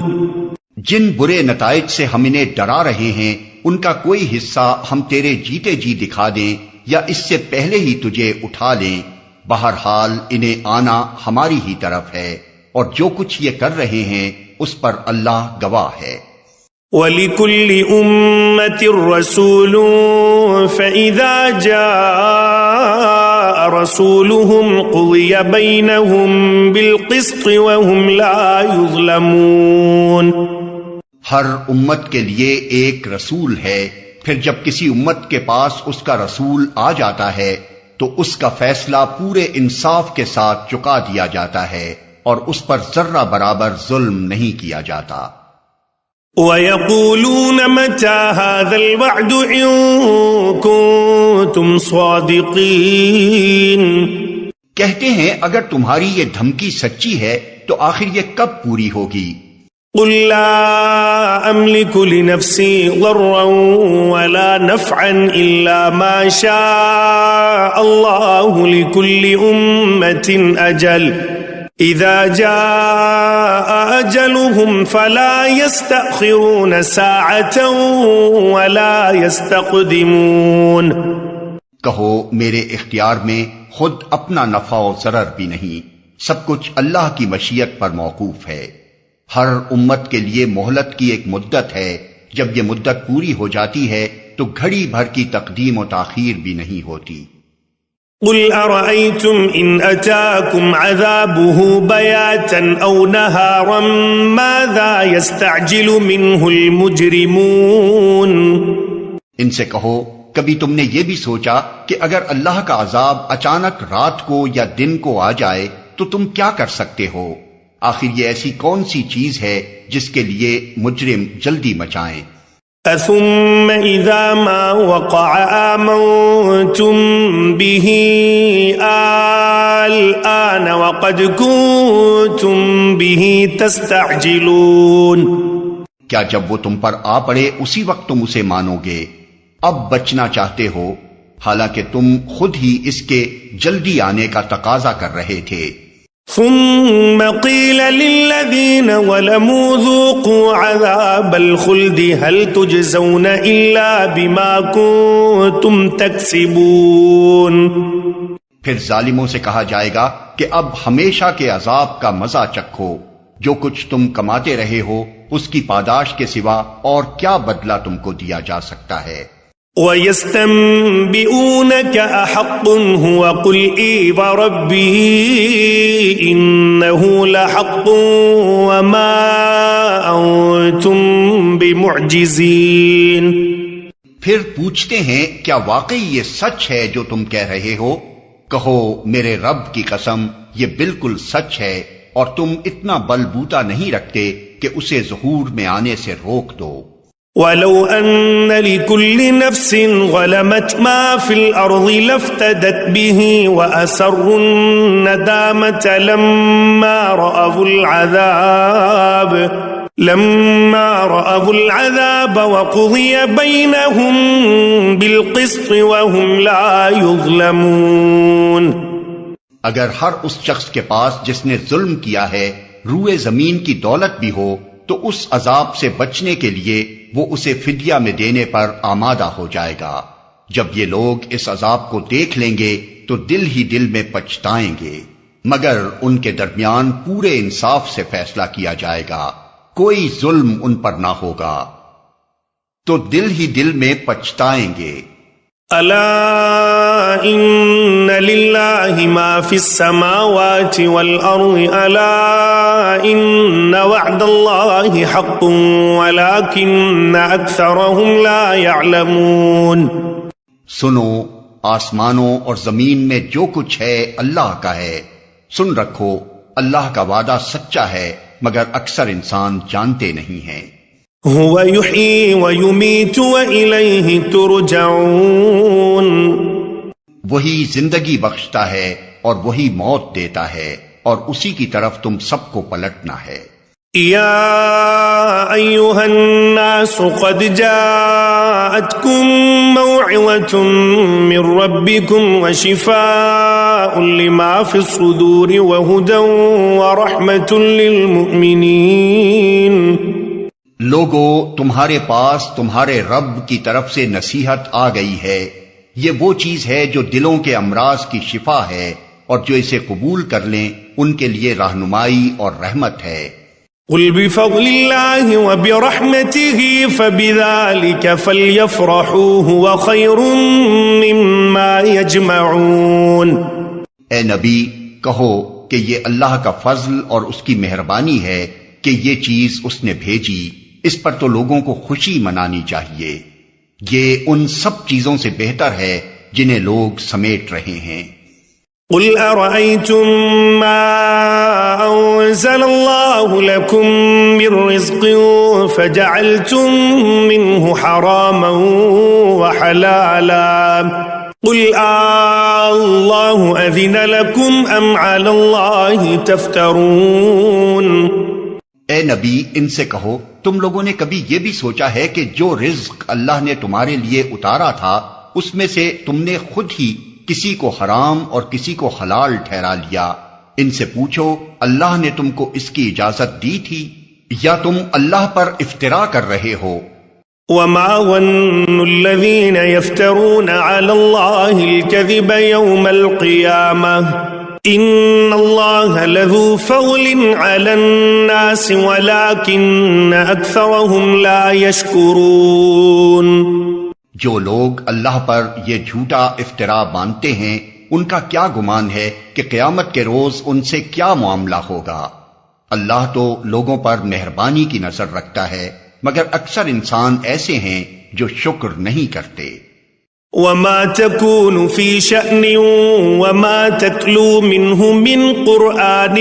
جن برے نتائج سے ہم انہیں ڈرا رہے ہیں ان کا کوئی حصہ ہم تیرے جیتے جی دکھا دیں یا اس سے پہلے ہی تجھے اٹھا لیں، بہرحال انہیں آنا ہماری ہی طرف ہے، اور جو کچھ یہ کر رہے ہیں اس پر اللہ گواہ ہے. وَلِكُلِّ أُمَّةٍ رَسُولٌ فَإِذَا جَاءَ رَسُولُهُمْ قُضِيَ بَيْنَهُمْ بِالْقِسْطِ وَهُمْ لَا يُظْلَمُونَ. ہر امت کے لیے ایک رسول ہے، پھر جب کسی امت کے پاس اس کا رسول آ جاتا ہے تو اس کا فیصلہ پورے انصاف کے ساتھ چکا دیا جاتا ہے اور اس پر ذرہ برابر ظلم نہیں کیا جاتا. وَيَقُولُونَ مَتَى هَذَا الْوَعْدُ إِن كُنتُمْ صَادِقِينَ. کہتے ہیں اگر تمہاری یہ دھمکی سچی ہے تو آخر یہ کب پوری ہوگی؟ قُل لَّا أَمْلِكُ لِنَفْسِي ضَرًّا وَلَا نَفْعًا إِلَّا مَا شَاءَ اللَّهُ لِكُلِّ أُمَّةٍ أَجَلٌ إِذَا جَاءَ أَجَلُهُمْ فَلَا يَسْتَأْخِرُونَ سَاعَةً وَلَا يَسْتَقْدِمُونَ. کہو میرے اختیار میں خود اپنا نفع و ضرر بھی نہیں، سب کچھ اللہ کی مشیت پر موقوف ہے. ہر امت کے لیے مہلت کی ایک مدت ہے، جب یہ مدت پوری ہو جاتی ہے تو گھڑی بھر کی تقدیم و تاخیر بھی نہیں ہوتی. قُلْ أَرَأَيْتُمْ إِنْ أَتَاكُمْ عَذَابُهُ بَيَاتًا أَوْ نَهَارًا مَاذَا يَسْتَعْجِلُ مِنْهُ الْمُجْرِمُونَ. ان سے کہو کبھی تم نے یہ بھی سوچا کہ اگر اللہ کا عذاب اچانک رات کو یا دن کو آ جائے تو تم کیا کر سکتے ہو؟ آخر یہ ایسی کون سی چیز ہے جس کے لیے مجرم جلدی مچائیں؟ ثم اذا ما وقع آمنتم به الآن وقد كنتم به تستعجلون. کیا جب وہ تم پر آ پڑے اسی وقت تم اسے مانو گے؟ اب بچنا چاہتے ہو حالانکہ تم خود ہی اس کے جلدی آنے کا تقاضا کر رہے تھے. ثم قيل للذين ظلموا ذوقوا عذاب الخلد هل تجزون إلا بما كنتم تكسبون. پھر ظالموں سے کہا جائے گا کہ اب ہمیشہ کے عذاب کا مزہ چکھو، جو کچھ تم کماتے رہے ہو اس کی پاداش کے سوا اور کیا بدلہ تم کو دیا جا سکتا ہے. وَيَسْتَنبِئُونَكَ أَحَقٌّ هُوَ قُلْ إِي وَرَبِّي إِنَّهُ لَحَقٌّ وَمَا أَنْتُمْ بِمُعْجِزِينَ. پھر پوچھتے ہیں کیا واقعی یہ سچ ہے جو تم کہہ رہے ہو؟ کہو میرے رب کی قسم یہ بالکل سچ ہے اور تم اتنا بل بوتا نہیں رکھتے کہ اسے ظہور میں آنے سے روک دو. وَلَوْ أَنَّ لِكُلِّ نَفْسٍ ظَلَمَتْ مَا فِي الْأَرْضِ لَافْتَدَتْ بِهِ وَأَسَرُّوا النَّدَامَةَ لَمَّا رَأَوُا الْعَذَابَ وَقُضِيَ بَيْنَهُم بِالْقِسْطِ وَهُمْ لَا يُظْلَمُونَ. اگر ہر اس شخص کے پاس جس نے ظلم کیا ہے روئے زمین کی دولت بھی ہو تو اس عذاب سے بچنے کے لیے وہ اسے فدیہ میں دینے پر آمادہ ہو جائے گا. جب یہ لوگ اس عذاب کو دیکھ لیں گے تو دل ہی دل میں پچھتائیں گے، مگر ان کے درمیان پورے انصاف سے فیصلہ کیا جائے گا، کوئی ظلم ان پر نہ ہوگا، تو دل ہی دل میں پچھتائیں گے. الا ان للہ ما فی السماوات والارض الا ان وعد اللہ حق ولکن اکثرهم لا يعلمون. سنو آسمانوں اور زمین میں جو کچھ ہے اللہ کا ہے، سن رکھو اللہ کا وعدہ سچا ہے مگر اکثر انسان جانتے نہیں ہیں. هو يحيي ويميت وإليه ترجعون. وہی زندگی بخشتا ہے اور وہی موت دیتا ہے اور اسی کی طرف تم سب کو پلٹنا ہے۔ يا أيها الناس قد جاءتكم موعظة من ربكم وشفاء لما في الصدور وهدى ورحمة للمؤمنين۔ لوگو، تمہارے پاس تمہارے رب کی طرف سے نصیحت آ گئی ہے، یہ وہ چیز ہے جو دلوں کے امراض کی شفا ہے، اور جو اسے قبول کر لیں ان کے لیے رہنمائی اور رحمت ہے۔ قل بفضل الله وبرحمته فبذلك فليفرحوا هو خير مما يجمعون۔ اے نبی، کہو کہ یہ اللہ کا فضل اور اس کی مہربانی ہے کہ یہ چیز اس نے بھیجی، اس پر تو لوگوں کو خوشی منانی چاہیے، یہ ان سب چیزوں سے بہتر ہے جنہیں لوگ سمیٹ رہے ہیں۔ قل أرأيتم ما أنزل الله لكم من رزق فجعلتم منه حراما وحلالا قل الله أذن لكم أم على الله تفترون۔ اے نبی، ان سے کہو، تم لوگوں نے کبھی یہ بھی سوچا ہے کہ جو رزق اللہ نے تمہارے لیے اتارا تھا اس میں سے تم نے خود ہی کسی کو حرام اور کسی کو حلال ٹھہرا لیا؟ ان سے پوچھو، اللہ نے تم کو اس کی اجازت دی تھی یا تم اللہ پر افترا کر رہے ہو؟ وما ظن الذين يفترون على الله الكذب يوم القيامة إن الله لذو فضل على الناس ولكن أكثرهم لا يشكرون۔ جو لوگ اللہ پر یہ جھوٹا افطرا باندھتے ہیں ان کا کیا گمان ہے کہ قیامت کے روز ان سے کیا معاملہ ہوگا؟ اللہ تو لوگوں پر مہربانی کی نظر رکھتا ہے، مگر اکثر انسان ایسے ہیں جو شکر نہیں کرتے۔ وما تكون في شأن وما تتلو منه من قرآن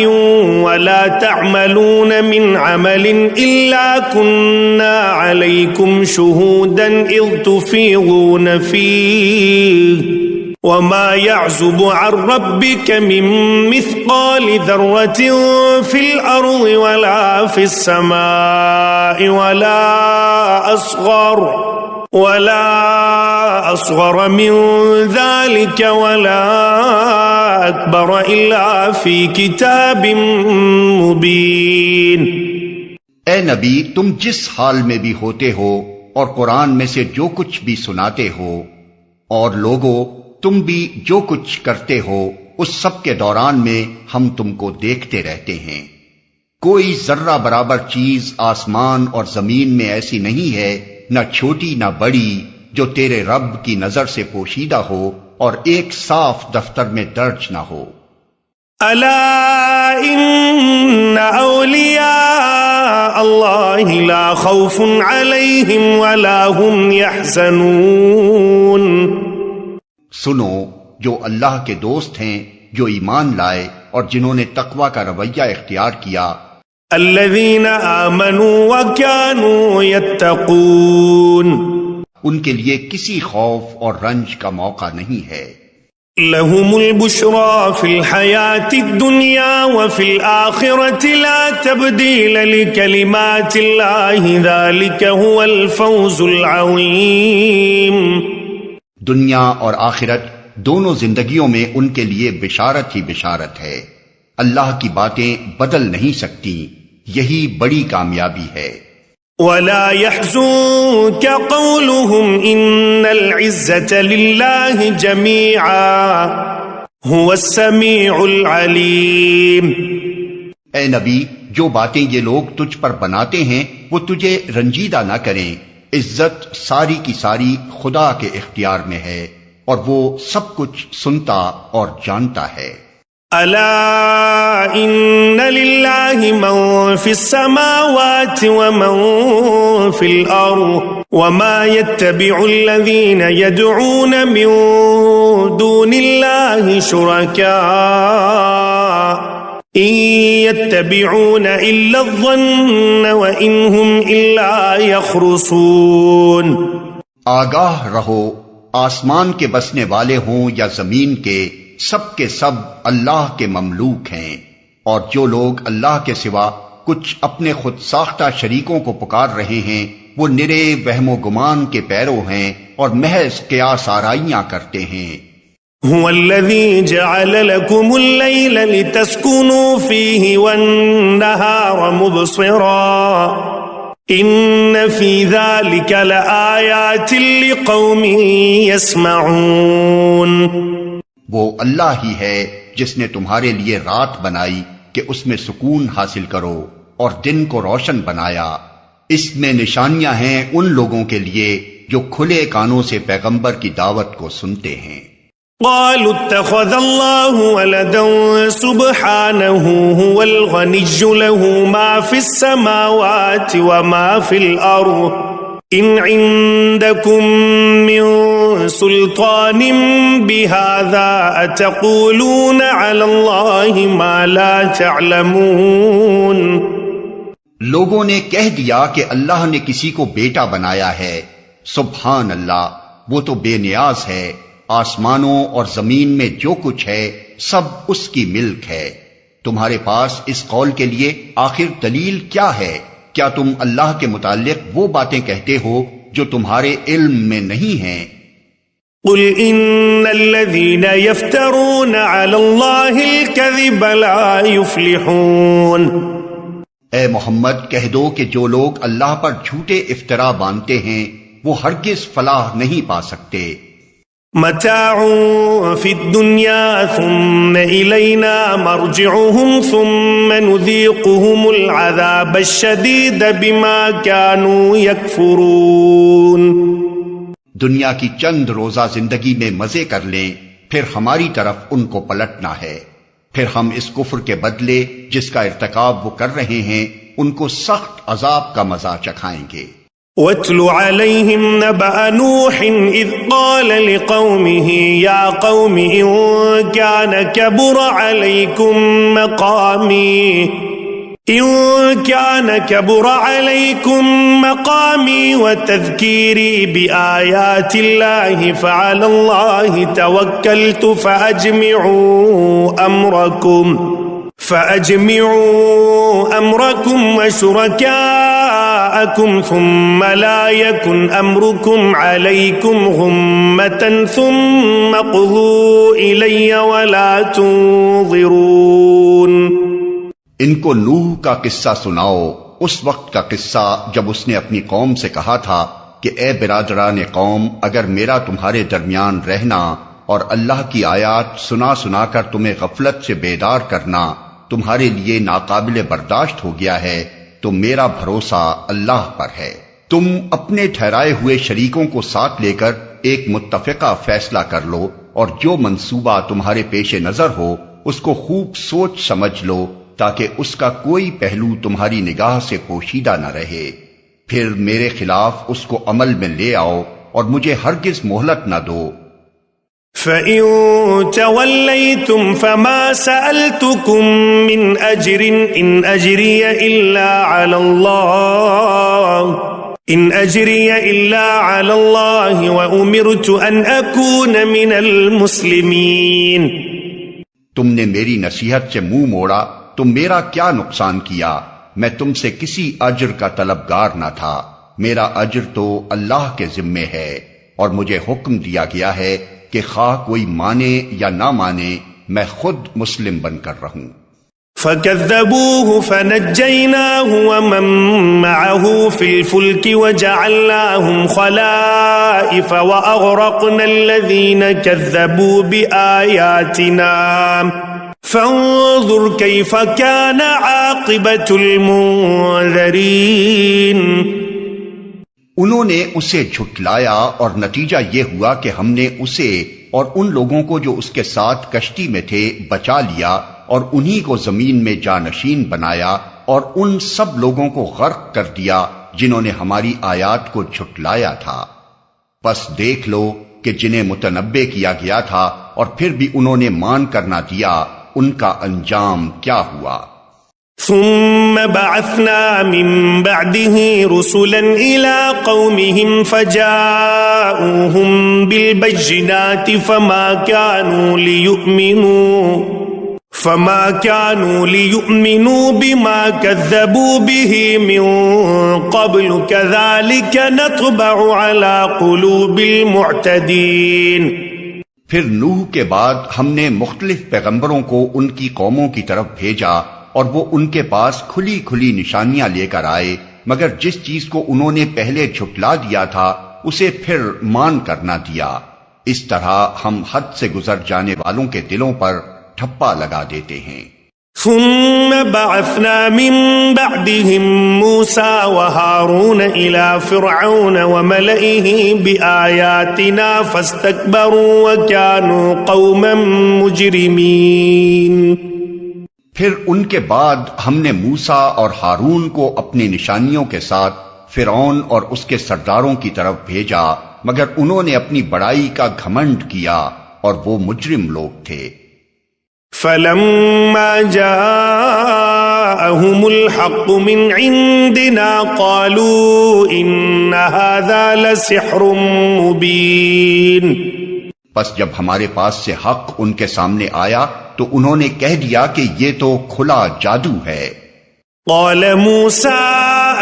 ولا تعملون من عمل إلا كنا عليكم شهودا إذ تفيضون فيه وما يعزب عن ربك من مثقال ذرة في الأرض ولا في السماء ولا أصغر من ذلك ولا أكبر إلا في كتاب مبين۔ اے نبی، تم جس حال میں بھی ہوتے ہو اور قرآن میں سے جو کچھ بھی سناتے ہو، اور لوگو تم بھی جو کچھ کرتے ہو، اس سب کے دوران میں ہم تم کو دیکھتے رہتے ہیں۔ کوئی ذرہ برابر چیز آسمان اور زمین میں ایسی نہیں ہے، نہ چھوٹی نہ بڑی، جو تیرے رب کی نظر سے پوشیدہ ہو اور ایک صاف دفتر میں درج نہ ہو۔ الا ان اولیاء اللہ لا خوف علیہم ولا هم يحزنون۔ سنو، جو اللہ کے دوست ہیں، جو ایمان لائے اور جنہوں نے تقوی کا رویہ اختیار کیا، الذین آمنوا وكانوا يتقون، ان کے لیے کسی خوف اور رنج کا موقع نہیں ہے۔ لهم البشرى في الحياة الدنيا وفي الآخرة لا تبديل لكلمات الله ذلك هو الفوز العظيم۔ دنیا اور آخرت دونوں زندگیوں میں ان کے لیے بشارت ہی بشارت ہے، اللہ کی باتیں بدل نہیں سکتی، یہی بڑی کامیابی ہے۔ ولا يحزنك قولهم إن العزة لله جميعا هو السميع العليم۔ اے نبی، جو باتیں یہ لوگ تجھ پر بناتے ہیں وہ تجھے رنجیدہ نہ کریں، عزت ساری کی ساری خدا کے اختیار میں ہے اور وہ سب کچھ سنتا اور جانتا ہے۔ الا ان للہ من فی السماوات ومن فی الارض وما يتبع الذین يدعون من دون اللہ شرکاء ان يتبعون الا الظن وان هم الا يخرصون۔ آگاہ رہو، آسمان کے بسنے والے ہوں یا زمین کے سب اللہ کے مملوک ہیں، اور جو لوگ اللہ کے سوا کچھ اپنے خود ساختہ شریکوں کو پکار رہے ہیں وہ نرے وہم و گمان کے پیرو ہیں اور محض قیاس آرائیاں کرتے ہیں۔ هو الذي جعل لكم الليل لتسكنوا فيه والنهار مبصرا إن في ذلك لآيات لقوم يسمعون۔ وہ اللہ ہی ہے جس نے تمہارے لیے رات بنائی کہ اس میں سکون حاصل کرو اور دن کو روشن بنایا، اس میں نشانیاں ہیں ان لوگوں کے لیے جو کھلے کانوں سے پیغمبر کی دعوت کو سنتے ہیں۔ قالوا اتخذ الله ولدا سبحانه هو الغني له ما في السماوات وما في الأرض إن عندكم من سلطان بهذا أتقولون على الله ما لا تعلمون۔ لوگوں نے کہہ دیا کہ اللہ نے کسی کو بیٹا بنایا ہے، سبحان اللہ، وہ تو بے نیاز ہے، آسمانوں اور زمین میں جو کچھ ہے سب اس کی ملک ہے، تمہارے پاس اس قول کے لیے آخر دلیل کیا ہے؟ کیا تم اللہ کے متعلق وہ باتیں کہتے ہو جو تمہارے علم میں نہیں ہیں؟ قل ان الذين يفترون على الله الكذب لا يفلحون۔ اے محمد کہہ دو کہ جو لوگ اللہ پر جھوٹے افطرا باندھتے ہیں وہ ہرگز فلاح نہیں پا سکتے۔ متاع فی الدنیا ثم الینا مرجعهم ثم نذیقهم العذاب الشدید بما كانوا یکفرون۔ دنیا کی چند روزہ زندگی میں مزے کر لیں، پھر ہماری طرف ان کو پلٹنا ہے، پھر ہم اس کفر کے بدلے جس کا ارتکاب وہ کر رہے ہیں ان کو سخت عذاب کا مزہ چکھائیں گے۔ وَاتْلُ عَلَيْهِمْ نَبَأَ نُوحٍ إِذْ قَالَ لِقَوْمِهِ يَا قَوْمِ إِن كَانَ كَبُرَ عَلَيْكُمْ مَقَامِي وَتَذْكِيرِي بِآيَاتِ اللَّهِ فَعَلَى اللَّهِ تَوَكَّلْتُ فَأَجْمِعُوا أَمْرَكُمْ وَشُرَكَاءَكُمْ ثُمَّ لَا يَكُنْ أَمْرُكُمْ عَلَيْكُمْ غُمَّةً ثُمَّ اقْضُوا إِلَيَّ وَلَا تُنظِرُونَ۔ ان کو نوح کا قصہ سناؤ، اس وقت کا قصہ جب اس نے اپنی قوم سے کہا تھا کہ اے برادران قوم، اگر میرا تمہارے درمیان رہنا اور اللہ کی آیات سنا سنا کر تمہیں غفلت سے بیدار کرنا تمہارے لیے ناقابل برداشت ہو گیا ہے تو میرا بھروسہ اللہ پر ہے۔ تم اپنے ٹھہرائے ہوئے شریکوں کو ساتھ لے کر ایک متفقہ فیصلہ کر لو اور جو منصوبہ تمہارے پیش نظر ہو اس کو خوب سوچ سمجھ لو تاکہ اس کا کوئی پہلو تمہاری نگاہ سے پوشیدہ نہ رہے، پھر میرے خلاف اس کو عمل میں لے آؤ اور مجھے ہرگز مہلت نہ دو۔ فَإِن تَوَلَّيْتُمْ فَمَا سَأَلْتُكُمْ مِنْ أَجْرٍ إِنْ أَجْرِيَ إِلَّا عَلَى اللَّهِ وَأُمِرْتُ أَنْ أَكُونَ مِنَ الْمُسْلِمِينَ۔ تم نے میری نصیحت سے منہ موڑا تو میرا کیا نقصان کیا؟ میں تم سے کسی اجر کا طلبگار نہ تھا، میرا اجر تو اللہ کے ذمے ہے، اور مجھے حکم دیا گیا ہے کہ خواہ کوئی مانے یا نہ مانے میں خود مسلم بن کر رہوں۔ فَكَذَّبُوهُ فَنَجَّيْنَاهُ وَمَن مَّعَهُ فِي الْفُلْكِ وَجَعَلْنَاهُمْ خَلَائِفَ وَأَغْرَقْنَا الَّذِينَ كَذَّبُوا بِآيَاتِنَا فَانظُرْ كَيْفَ كَانَ عَاقِبَةُ الْمُنذَرِينَ۔ انہوں نے اسے جھٹلایا اور نتیجہ یہ ہوا کہ ہم نے اسے اور ان لوگوں کو جو اس کے ساتھ کشتی میں تھے بچا لیا اور انہی کو زمین میں جانشین بنایا اور ان سب لوگوں کو غرق کر دیا جنہوں نے ہماری آیات کو جھٹلایا تھا۔ پس دیکھ لو کہ جنہیں متنبع کیا گیا تھا اور پھر بھی انہوں نے مان کر نہ دیا، ان کا انجام کیا ہوا۔ ثم بعثنا من بعده رسلا إلى قومهم فجاءوهم بالبينات فما كانوا ليؤمنوا بما كذبوا به من قبل كذلك نطبع على قلوب المعتدين. پھر نوح کے بعد ہم نے مختلف پیغمبروں کو ان کی قوموں کی طرف بھیجا اور وہ ان کے پاس کھلی کھلی نشانیاں لے کر آئے، مگر جس چیز کو انہوں نے پہلے جھٹلا دیا تھا اسے پھر مان کر نہ دیا. اس طرح ہم حد سے گزر جانے والوں کے دلوں پر ٹھپا لگا دیتے ہیں. ثم بعثنا من بعدهم موسى وهارون إلى فرعون وملئه بآياتنا فاستكبروا وكانوا قوما مجرمين. پھر ان کے بعد ہم نے موسیٰ اور ہارون کو اپنی نشانیوں کے ساتھ فرعون اور اس کے سرداروں کی طرف بھیجا، مگر انہوں نے اپنی بڑائی کا گھمنڈ کیا اور وہ مجرم لوگ تھے. فلما جاءهم الحق من عندنا قالوا إن هذا لسحر مبين. پس جب ہمارے پاس سے حق ان کے سامنے آیا تو انہوں نے کہہ دیا کہ یہ تو کھلا جادو ہے. قال موسى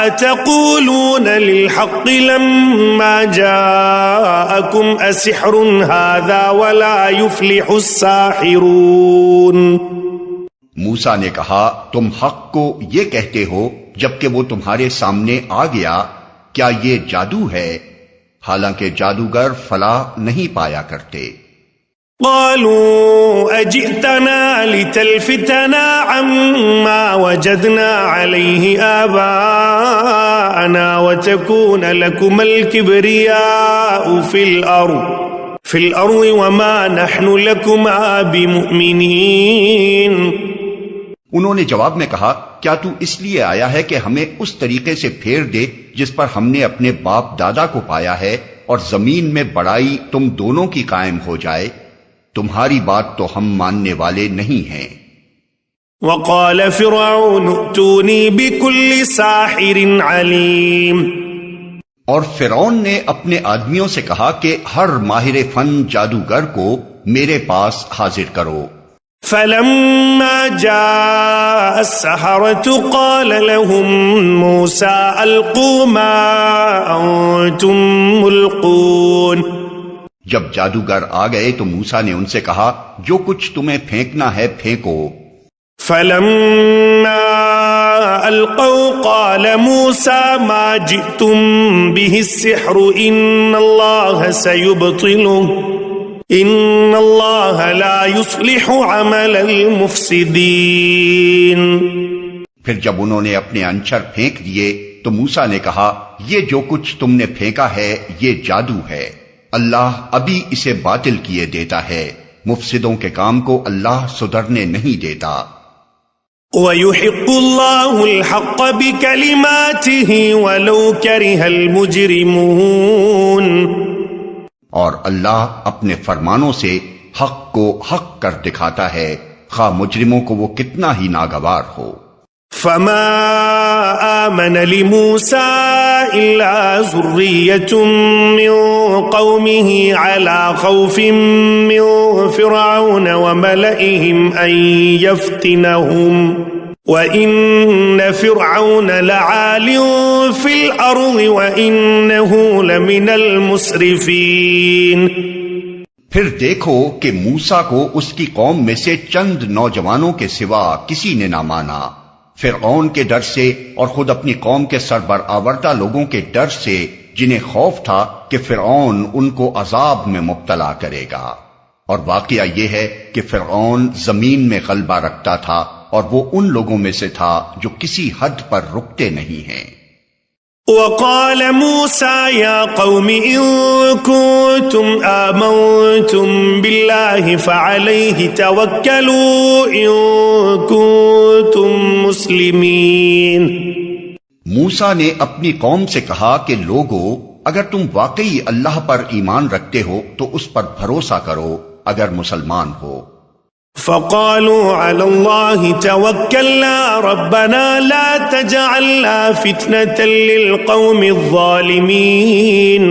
أتقولون للحق لما جاءكم أسحر هذا ولا يفلح الساحرون. موسیٰ نے کہا تم حق کو یہ کہتے ہو جبکہ وہ تمہارے سامنے آ گیا، کیا یہ جادو ہے؟ حالانکہ جادوگر فلاح نہیں پایا کرتے. قالوا أجئتنا لتلفتنا عما وجدنا عليه آباءنا وتكون لكم الكبرياء في الأرض وما نحن لكما بمؤمنين. انہوں نے جواب میں کہا کیا تو اس لیے آیا ہے کہ ہمیں اس طریقے سے پھیر دے جس پر ہم نے اپنے باپ دادا کو پایا ہے، اور زمین میں بڑائی تم دونوں کی قائم ہو جائے؟ تمہاری بات تو ہم ماننے والے نہیں ہیں. وقال فرعون ائتوني بكل ساحر علیم. اور فرعون نے اپنے آدمیوں سے کہا کہ ہر ماہر فن جادوگر کو میرے پاس حاضر کرو. فلما جاء السحرة قال لهم موسى ألقوا ما أنتم ملقون. جب جادوگر آ گئے تو موسیٰ نے ان سے کہا جو کچھ تمہیں پھینکنا ہے پھینکو. فلما ألقوا قال موسى ما جئتم به السحر إن الله سيبطله إن الله لا يصلح عمل المفسدين. پھر جب انہوں نے اپنے انچر پھینک دیے تو موسیٰ نے کہا یہ جو کچھ تم نے پھینکا ہے یہ جادو ہے، اللہ ابھی اسے باطل کیے دیتا ہے، مفسدوں کے کام کو اللہ سدھرنے نہیں دیتا. وَيُحِقُّ اللَّهُ الْحَقَّ بِكَلِمَاتِهِ وَلَوْ كَرِهَ الْمُجْرِمُونَ. اور اللہ اپنے فرمانوں سے حق کو حق کر دکھاتا ہے، خواہ مجرموں کو وہ کتنا ہی ناگوار ہو. فما آمن لموسى إلا ذرية من قومه على خوف من فرعون وملئهم أن يفتنهم وَإِنَّ فِرْعَوْنَ لَعَالٍ فِي الْأَرْضِ وَإِنَّهُ لَمِنَ الْمُسْرِفِينَ. پھر دیکھو کہ موسیٰ کو اس کی قوم میں سے چند نوجوانوں کے سوا کسی نے نہ مانا، فرعون کے ڈر سے اور خود اپنی قوم کے سربرآوردہ لوگوں کے ڈر سے جنہیں خوف تھا کہ فرعون ان کو عذاب میں مبتلا کرے گا. اور واقعہ یہ ہے کہ فرعون زمین میں غلبہ رکھتا تھا اور وہ ان لوگوں میں سے تھا جو کسی حد پر رکتے نہیں ہیں. وقال موسى يا قوم إن كنتم آمنتم بالله فعليه توكلوا إن كنتم مسلمين. موسیٰ نے اپنی قوم سے کہا کہ لوگو اگر تم واقعی اللہ پر ایمان رکھتے ہو تو اس پر بھروسہ کرو اگر مسلمان ہو. فقالوا على الله توكلنا ربنا لا تجعلنا فتنة للقوم الظالمين.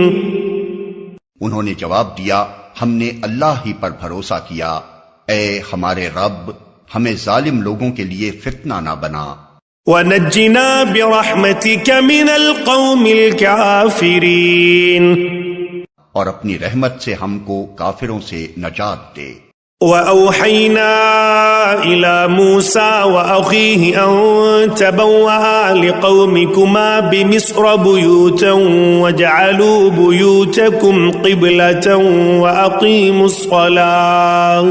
انہوں نے جواب دیا ہم نے اللہ ہی پر بھروسہ کیا، اے ہمارے رب ہمیں ظالم لوگوں کے لیے فتنہ نہ بنا۔ وَنَجِّنَا بِرَحْمَتِكَ مِنَ الْقَوْمِ الْكَافِرِينَ، اور اپنی رحمت سے ہم کو کافروں سے نجات دے۔ وَأَوْحَيْنَا إِلَى مُوسَى وَأَخِيهِ أَن تَبَوَّآ لِقَوْمِكُمَا بِمِصْرَ بُيُوتًا وَاجْعَلُوا بُيُوتَكُمْ قِبْلَةً وَأَقِيمُوا الصَّلَاةَ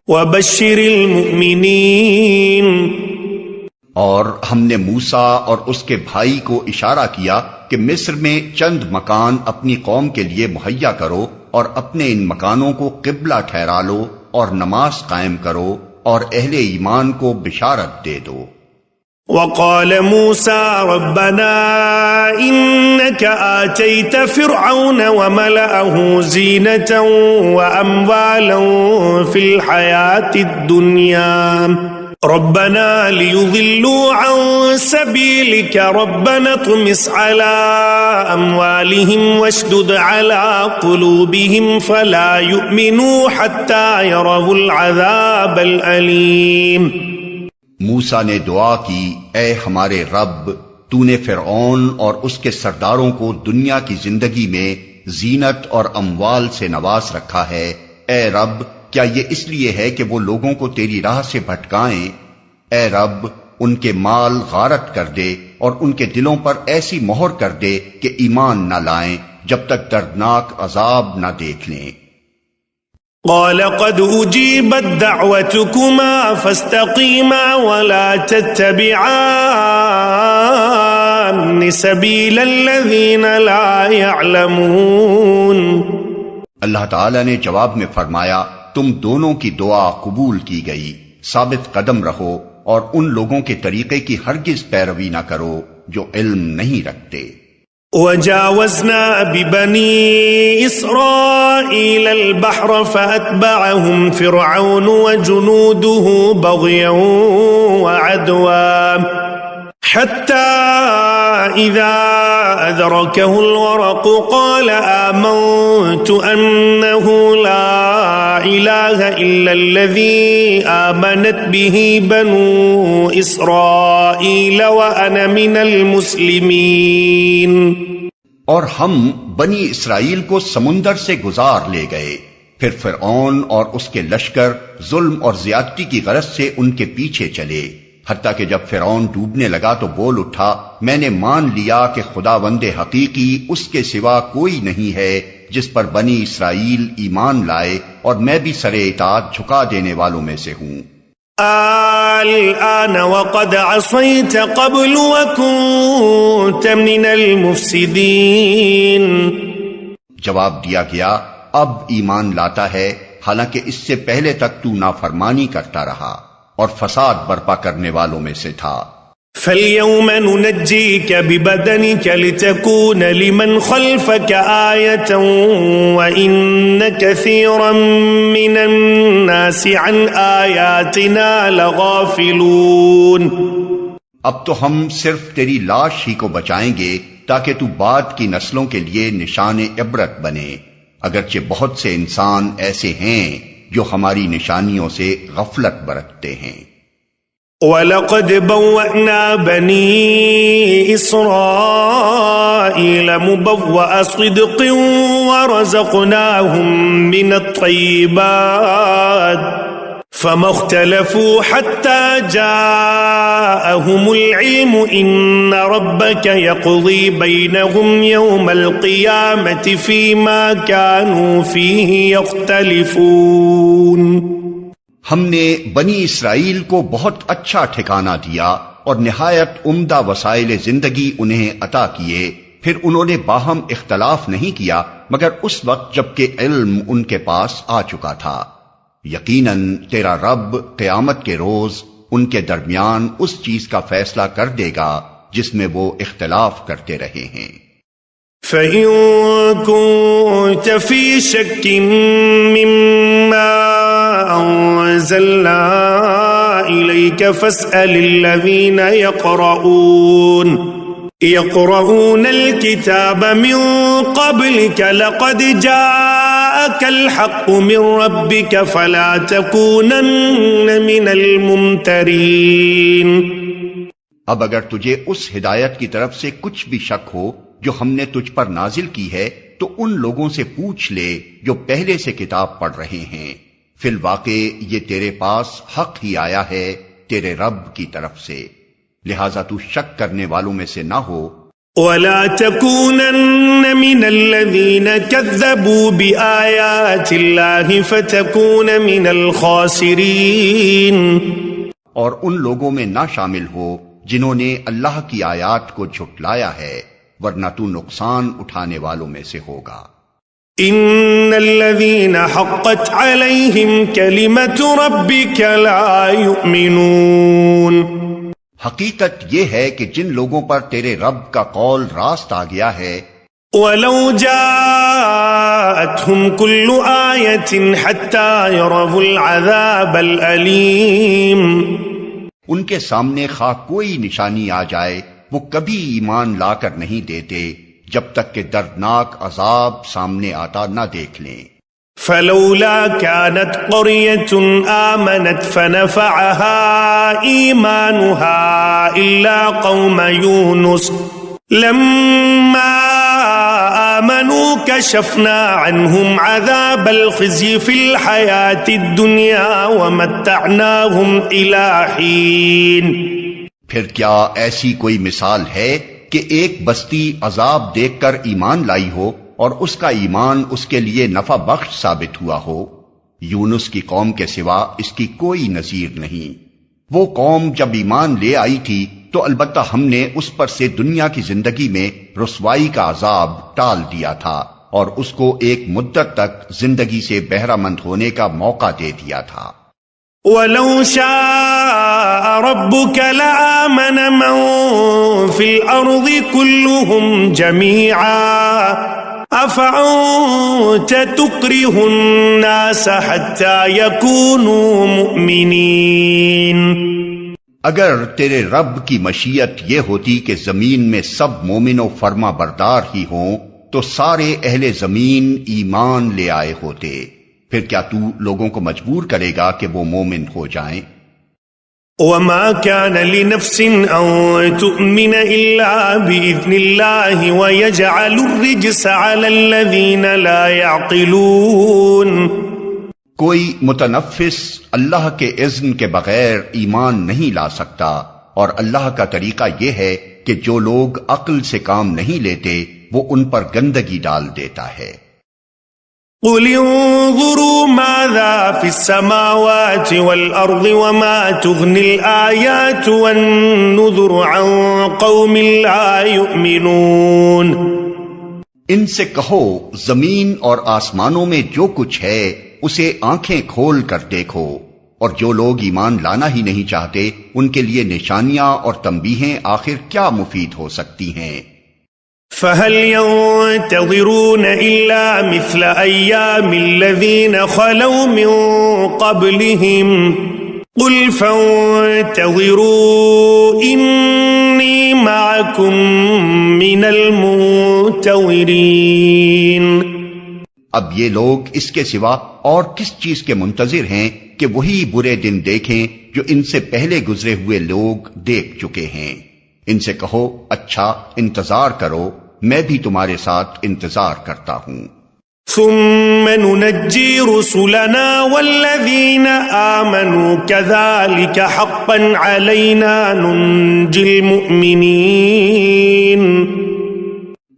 وَبَشِّرِ الْمُؤْمِنِينَ۔ اور ہم نے موسیٰ اور اس کے بھائی کو اشارہ کیا کہ مصر میں چند مکان اپنی قوم کے لیے مہیا کرو اور اپنے ان مکانوں کو قبلہ ٹھہرا لو اور نماز قائم کرو اور اہل ایمان کو بشارت دے دو۔ وقال موسى ربنا إنك آتيت فرعون وملأه زينة وأموالا في الحياة الدنيا ربنا ليضلوا عن سبيلك ربنا اطمس على أموالهم واشدد على قلوبهم فلا يؤمنوا حتى يروا العذاب الأليم۔ موسیٰ نے دعا کی، اے ہمارے رب، تو نے فرعون اور اس کے سرداروں کو دنیا کی زندگی میں زینت اور اموال سے نواز رکھا ہے، اے رب کیا یہ اس لیے ہے کہ وہ لوگوں کو تیری راہ سے بھٹکائیں؟ اے رب ان کے مال غارت کر دے اور ان کے دلوں پر ایسی مہر کر دے کہ ایمان نہ لائیں جب تک دردناک عذاب نہ دیکھ لیں۔ قال قد أجيبت دعوتكما فاستقيما ولا تتبعان سبيل الذين لا يعلمون۔ اللہ تعالیٰ نے جواب میں فرمایا، تم دونوں کی دعا قبول کی گئی، ثابت قدم رہو اور ان لوگوں کے طریقے کی ہرگز پیروی نہ کرو جو علم نہیں رکھتے۔ وجاوزنا ببني إسرائيل البحر فأتبعهم فرعون وجنوده بغيا وعدوا حتى إذا أدركه الغرق قال آمنت أنه لا إله إلا الذي آمنت به بنو إسرائيل وأنا من المسلمين۔ اور ہم بنی اسرائیل کو سمندر سے گزار لے گئے، پھر فرعون اور اس کے لشکر ظلم اور زیادتی کی غرض سے ان کے پیچھے چلے، حتیٰ کہ جب فرعون ڈوبنے لگا تو بول اٹھا، میں نے مان لیا کہ خداوند حقیقی اس کے سوا کوئی نہیں ہے جس پر بنی اسرائیل ایمان لائے، اور میں بھی سر اطاعت جھکا دینے والوں میں سے ہوں۔ الآن وقد عصيت قبل وكنت من المفسدين۔ جواب دیا گیا، اب ایمان لاتا ہے، حالانکہ اس سے پہلے تک تو نافرمانی کرتا رہا اور فساد برپا کرنے والوں میں سے تھا۔ فَالْيَوْمَ نُنَجِّيكَ بِبَدَنِكَ لِتَكُونَ لِمَنْ خَلْفَكَ آيَةً وَإِنَّ كَثِيرًا مِّنَ النَّاسِ عَنْ آيَاتِنَا لَغَافِلُونَ۔ اب تو ہم صرف تیری لاش ہی کو بچائیں گے تاکہ تو بعد کی نسلوں کے لیے نشان عبرت بنے، اگرچہ بہت سے انسان ایسے ہیں جو ہماری نشانیوں سے غفلت برتتے ہیں۔ وَلَقَدْ بَوَّأْنَا بَنِي إِسْرَائِيلَ مُبَوَّأَ صِدْقٍ وَرَزَقْنَاهُمْ مِنَ الطَّيِّبَاتِ فَمَا اخْتَلَفُوا حَتَّى جَاءَهُمُ الْعِلْمُ إِنَّ رَبَّكَ يَقْضِي بَيْنَهُمْ يَوْمَ الْقِيَامَةِ فِيمَا كَانُوا فِيهِ يَخْتَلِفُونَ۔ ہم نے بنی اسرائیل کو بہت اچھا ٹھکانہ دیا اور نہایت عمدہ وسائل زندگی انہیں عطا کیے، پھر انہوں نے باہم اختلاف نہیں کیا مگر اس وقت جبکہ علم ان کے پاس آ چکا تھا۔ یقیناً تیرا رب قیامت کے روز ان کے درمیان اس چیز کا فیصلہ کر دے گا جس میں وہ اختلاف کرتے رہے ہیں۔ فَإِن كُنتَ فِي شَكٍّ مِّمَّا أَنزَلْنَا إِلَيْكَ فَاسْأَلِ الَّذِينَ يَقْرَؤُونَ الْكِتَابَ مِن قَبْلِكَ لَقَدْ جَاءَكَ جاءك الحق من ربك فلا تكونن من الممترين. اب اگر تجھے اس ہدایت کی طرف سے کچھ بھی شک ہو جو ہم نے تجھ پر نازل کی ہے تو ان لوگوں سے پوچھ لے جو پہلے سے کتاب پڑھ رہے ہیں. فی الواقع یہ تیرے پاس حق ہی آیا ہے تیرے رب کی طرف سے، لہذا تو شک کرنے والوں میں سے نہ ہو. ولا تكونن من الذين كذبوا بآيات الله فتكون من الخاسرين. اور ان لوگوں میں نہ شامل ہو جنہوں نے اللہ کی آیات کو جھٹلایا ہے، ورنہ تو نقصان اٹھانے والوں میں سے ہوگا. ان الذين حقت عليهم كلمة ربك لا يؤمنون. حقیقت یہ ہے کہ جن لوگوں پر تیرے رب کا قول راست آ گیا ہے، ولو جاءتهم كل آية حتى يروا العذاب الأليم. ان کے سامنے خواہ کوئی نشانی آ جائے وہ کبھی ایمان لا کر نہیں دیتے جب تک کہ دردناک عذاب سامنے آتا نہ دیکھ لیں. فلولا كانت قرية آمنت فنفعها إيمانها إلا قوم يونس لما آمنوا كشفنا عنهم عذاب الخزي في الحياة الدنيا ومتعناهم إلى حين. پھر کیا ایسی کوئی مثال ہے کہ ایک بستی عذاب دیکھ کر ایمان لائی ہو اور اس کا ایمان اس کے لیے نفع بخش ثابت ہوا ہو؟ یونس کی قوم کے سوا اس کی کوئی نظیر نہیں. وہ قوم جب ایمان لے آئی تھی تو البتہ ہم نے اس پر سے دنیا کی زندگی میں رسوائی کا عذاب ٹال دیا تھا اور اس کو ایک مدت تک زندگی سے بہرہ مند ہونے کا موقع دے دیا تھا. وَلَوْ شَاءَ رَبُّكَ لَآمَنَ مَن فِي الْأَرْضِ كُلُّهُمْ جَمِيعًا أَفَأَنْتَ تُكْرِهُ النَّاسَ حَتَّى يَكُونُوا مُؤْمِنِينَ. اگر تیرے رب کی مشیت یہ ہوتی کہ زمین میں سب مومن و فرما بردار ہی ہوں تو سارے اہل زمین ایمان لے آئے ہوتے، پھر کیا تو لوگوں کو مجبور کرے گا کہ وہ مومن ہو جائیں؟ وَمَا كَانَ لِنَفْسٍ أَن تُؤْمِنَ إِلَّا بِإِذْنِ اللَّهِ وَيَجْعَلُ الرِّجْسَ عَلَى الَّذِينَ لَا يَعْقِلُونَ. کوئی متنفس اللہ کے اذن کے بغیر ایمان نہیں لا سکتا، اور اللہ کا طریقہ یہ ہے کہ جو لوگ عقل سے کام نہیں لیتے وہ ان پر گندگی ڈال دیتا ہے. قُلِ انظُرُوا مَاذَا فِي السَّمَاوَاتِ وَالْأَرْضِ وَمَا تُغْنِي الْآيَاتُ وَالنُّذُرُ عَنْ قَوْمٍ لَا يُؤْمِنُونَ. ان سے کہو زمین اور آسمانوں میں جو کچھ ہے اسے آنکھیں کھول کر دیکھو، اور جو لوگ ایمان لانا ہی نہیں چاہتے ان کے لیے نشانیاں اور تنبیہیں آخر کیا مفید ہو سکتی ہیں. فَهَلْ يَنْتَظِرُونَ إِلَّا مِثْلَ أَيَّامِ الَّذِينَ خَلَوْا مِنْ قَبْلِهِمْ قُلْ فَانْتَظِرُوا إِنِّي مَعَكُمْ مِنَ الْمُنْتَظِرِينَ. اب یہ لوگ اس کے سوا اور کس چیز کے منتظر ہیں کہ وہی برے دن دیکھیں جو ان سے پہلے گزرے ہوئے لوگ دیکھ چکے ہیں. ان سے کہو اچھا انتظار کرو، میں بھی تمہارے ساتھ انتظار کرتا ہوں. ثم ننجي رسلنا والذين آمنوا كذلك حقا علينا ننجي المؤمنين.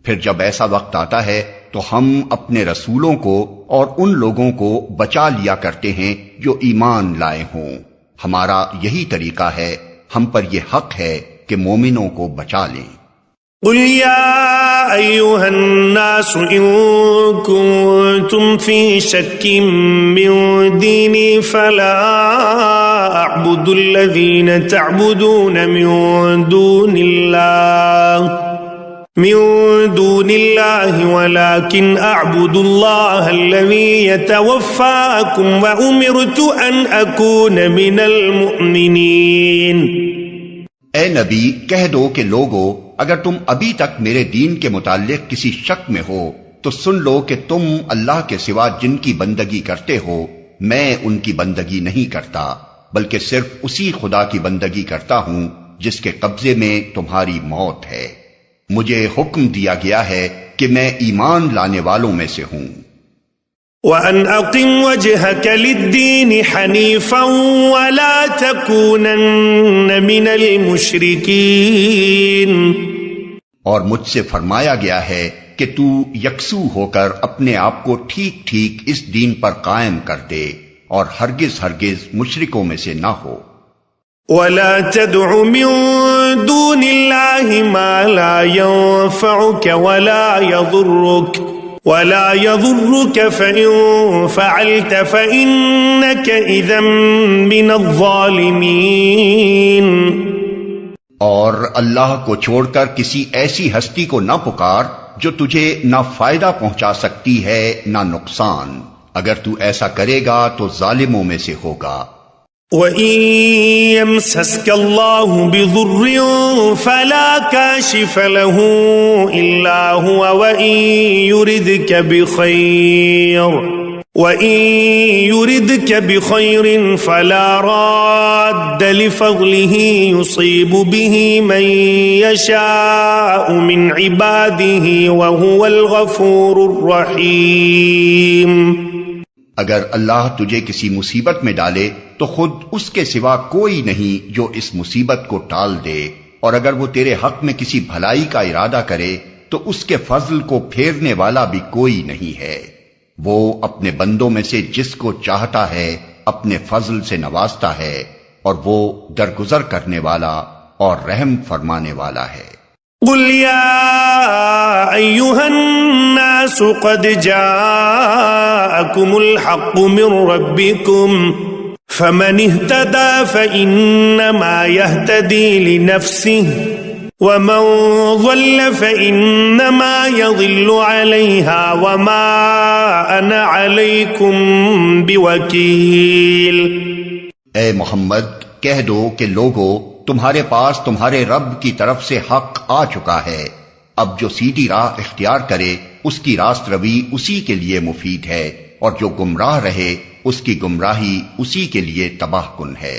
پھر جب ایسا وقت آتا ہے تو ہم اپنے رسولوں کو اور ان لوگوں کو بچا لیا کرتے ہیں جو ایمان لائے ہوں. ہمارا یہی طریقہ ہے، ہم پر یہ حق ہے کہ مومنوں کو بچا لیں. قل يا أيها الناس إن كنتم في شك من ديني فلا أعبد الذين تعبدون من دون الله ولكن أعبد الله الذي يتوفاكم وأمرت أن أكون من المؤمنين. اے نبی کہہ دو کہ لوگو اگر تم ابھی تک میرے دین کے متعلق کسی شک میں ہو تو سن لو کہ تم اللہ کے سوا جن کی بندگی کرتے ہو میں ان کی بندگی نہیں کرتا، بلکہ صرف اسی خدا کی بندگی کرتا ہوں جس کے قبضے میں تمہاری موت ہے۔ مجھے حکم دیا گیا ہے کہ میں ایمان لانے والوں میں سے ہوں۔ وَأَنْ أَقِمْ وَجْهَكَ لِلدِّينِ حَنِيفًا وَلَا تَكُونَنَّ مِنَ الْمُشْرِكِينَ، اور مجھ سے فرمایا گیا ہے کہ تو یکسو ہو کر اپنے آپ کو ٹھیک ٹھیک اس دین پر قائم کر دے اور ہرگز ہرگز مشرکوں میں سے نہ ہو۔ وَلَا تَدْعُ مِن دُونِ اللَّهِ مَا لَا يَنفَعُكَ وَلَا يَضُرُّكَ فَإِن فَعَلْتَ فَإِنَّكَ إِذًا مِّنَ الظَّالِمِينَ، اور اللہ کو چھوڑ کر کسی ایسی ہستی کو نہ پکار جو تجھے نہ فائدہ پہنچا سکتی ہے نہ نقصان، اگر تو ایسا کرے گا تو ظالموں میں سے ہوگا۔ وَإِن يَمْسَسْكَ اللَّهُ بِضُرٍّ فَلَا كَاشِفَ لَهُ إِلَّا هُوَ وَإِن يُرِدْكَ بِخَيْرٍ فَلَا رَادَّ لِفَضْلِهِ يُصِيبُ بِهِ مَن يَشَاءُ مِنْ عِبَادِهِ وَهُوَ الْغَفُورُ الرَّحِيمُ۔ اگر اللہ تجھے کسی مصیبت میں ڈالے تو خود اس کے سوا کوئی نہیں جو اس مصیبت کو ٹال دے، اور اگر وہ تیرے حق میں کسی بھلائی کا ارادہ کرے تو اس کے فضل کو پھیرنے والا بھی کوئی نہیں ہے۔ وہ اپنے بندوں میں سے جس کو چاہتا ہے اپنے فضل سے نوازتا ہے، اور وہ درگزر کرنے والا اور رحم فرمانے والا ہے۔ قل يا أيها الناس قد جاءكم الحق من ربكم فمن اهتدى فإنما يهتدي لنفسه ومن ضل فإنما يضل عليها وما أنا عليكم بوكيل۔ اے محمد کہہ دو کہ لوگو تمہارے پاس تمہارے رب کی طرف سے حق آ چکا ہے، اب جو سیدھی راہ اختیار کرے اس کی راست روی اسی کے لیے مفید ہے، اور جو گمراہ رہے اس کی گمراہی اسی کے لیے تباہ کن ہے،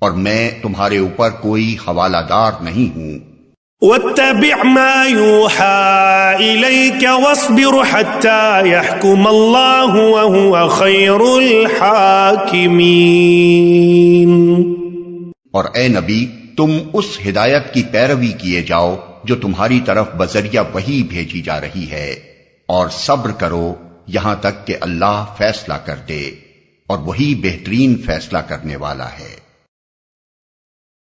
اور میں تمہارے اوپر کوئی حوالہ دار نہیں ہوں۔ واتبع ما يوحى إليك واصبر حتى يحكم الله وهو خير الحاكمين۔ اور اے نبی تم اس ہدایت کی پیروی کیے جاؤ جو تمہاری طرف بذریعہ وحی بھیجی جا رہی ہے، اور صبر کرو یہاں تک کہ اللہ فیصلہ کر دے، اور وہی بہترین فیصلہ کرنے والا ہے۔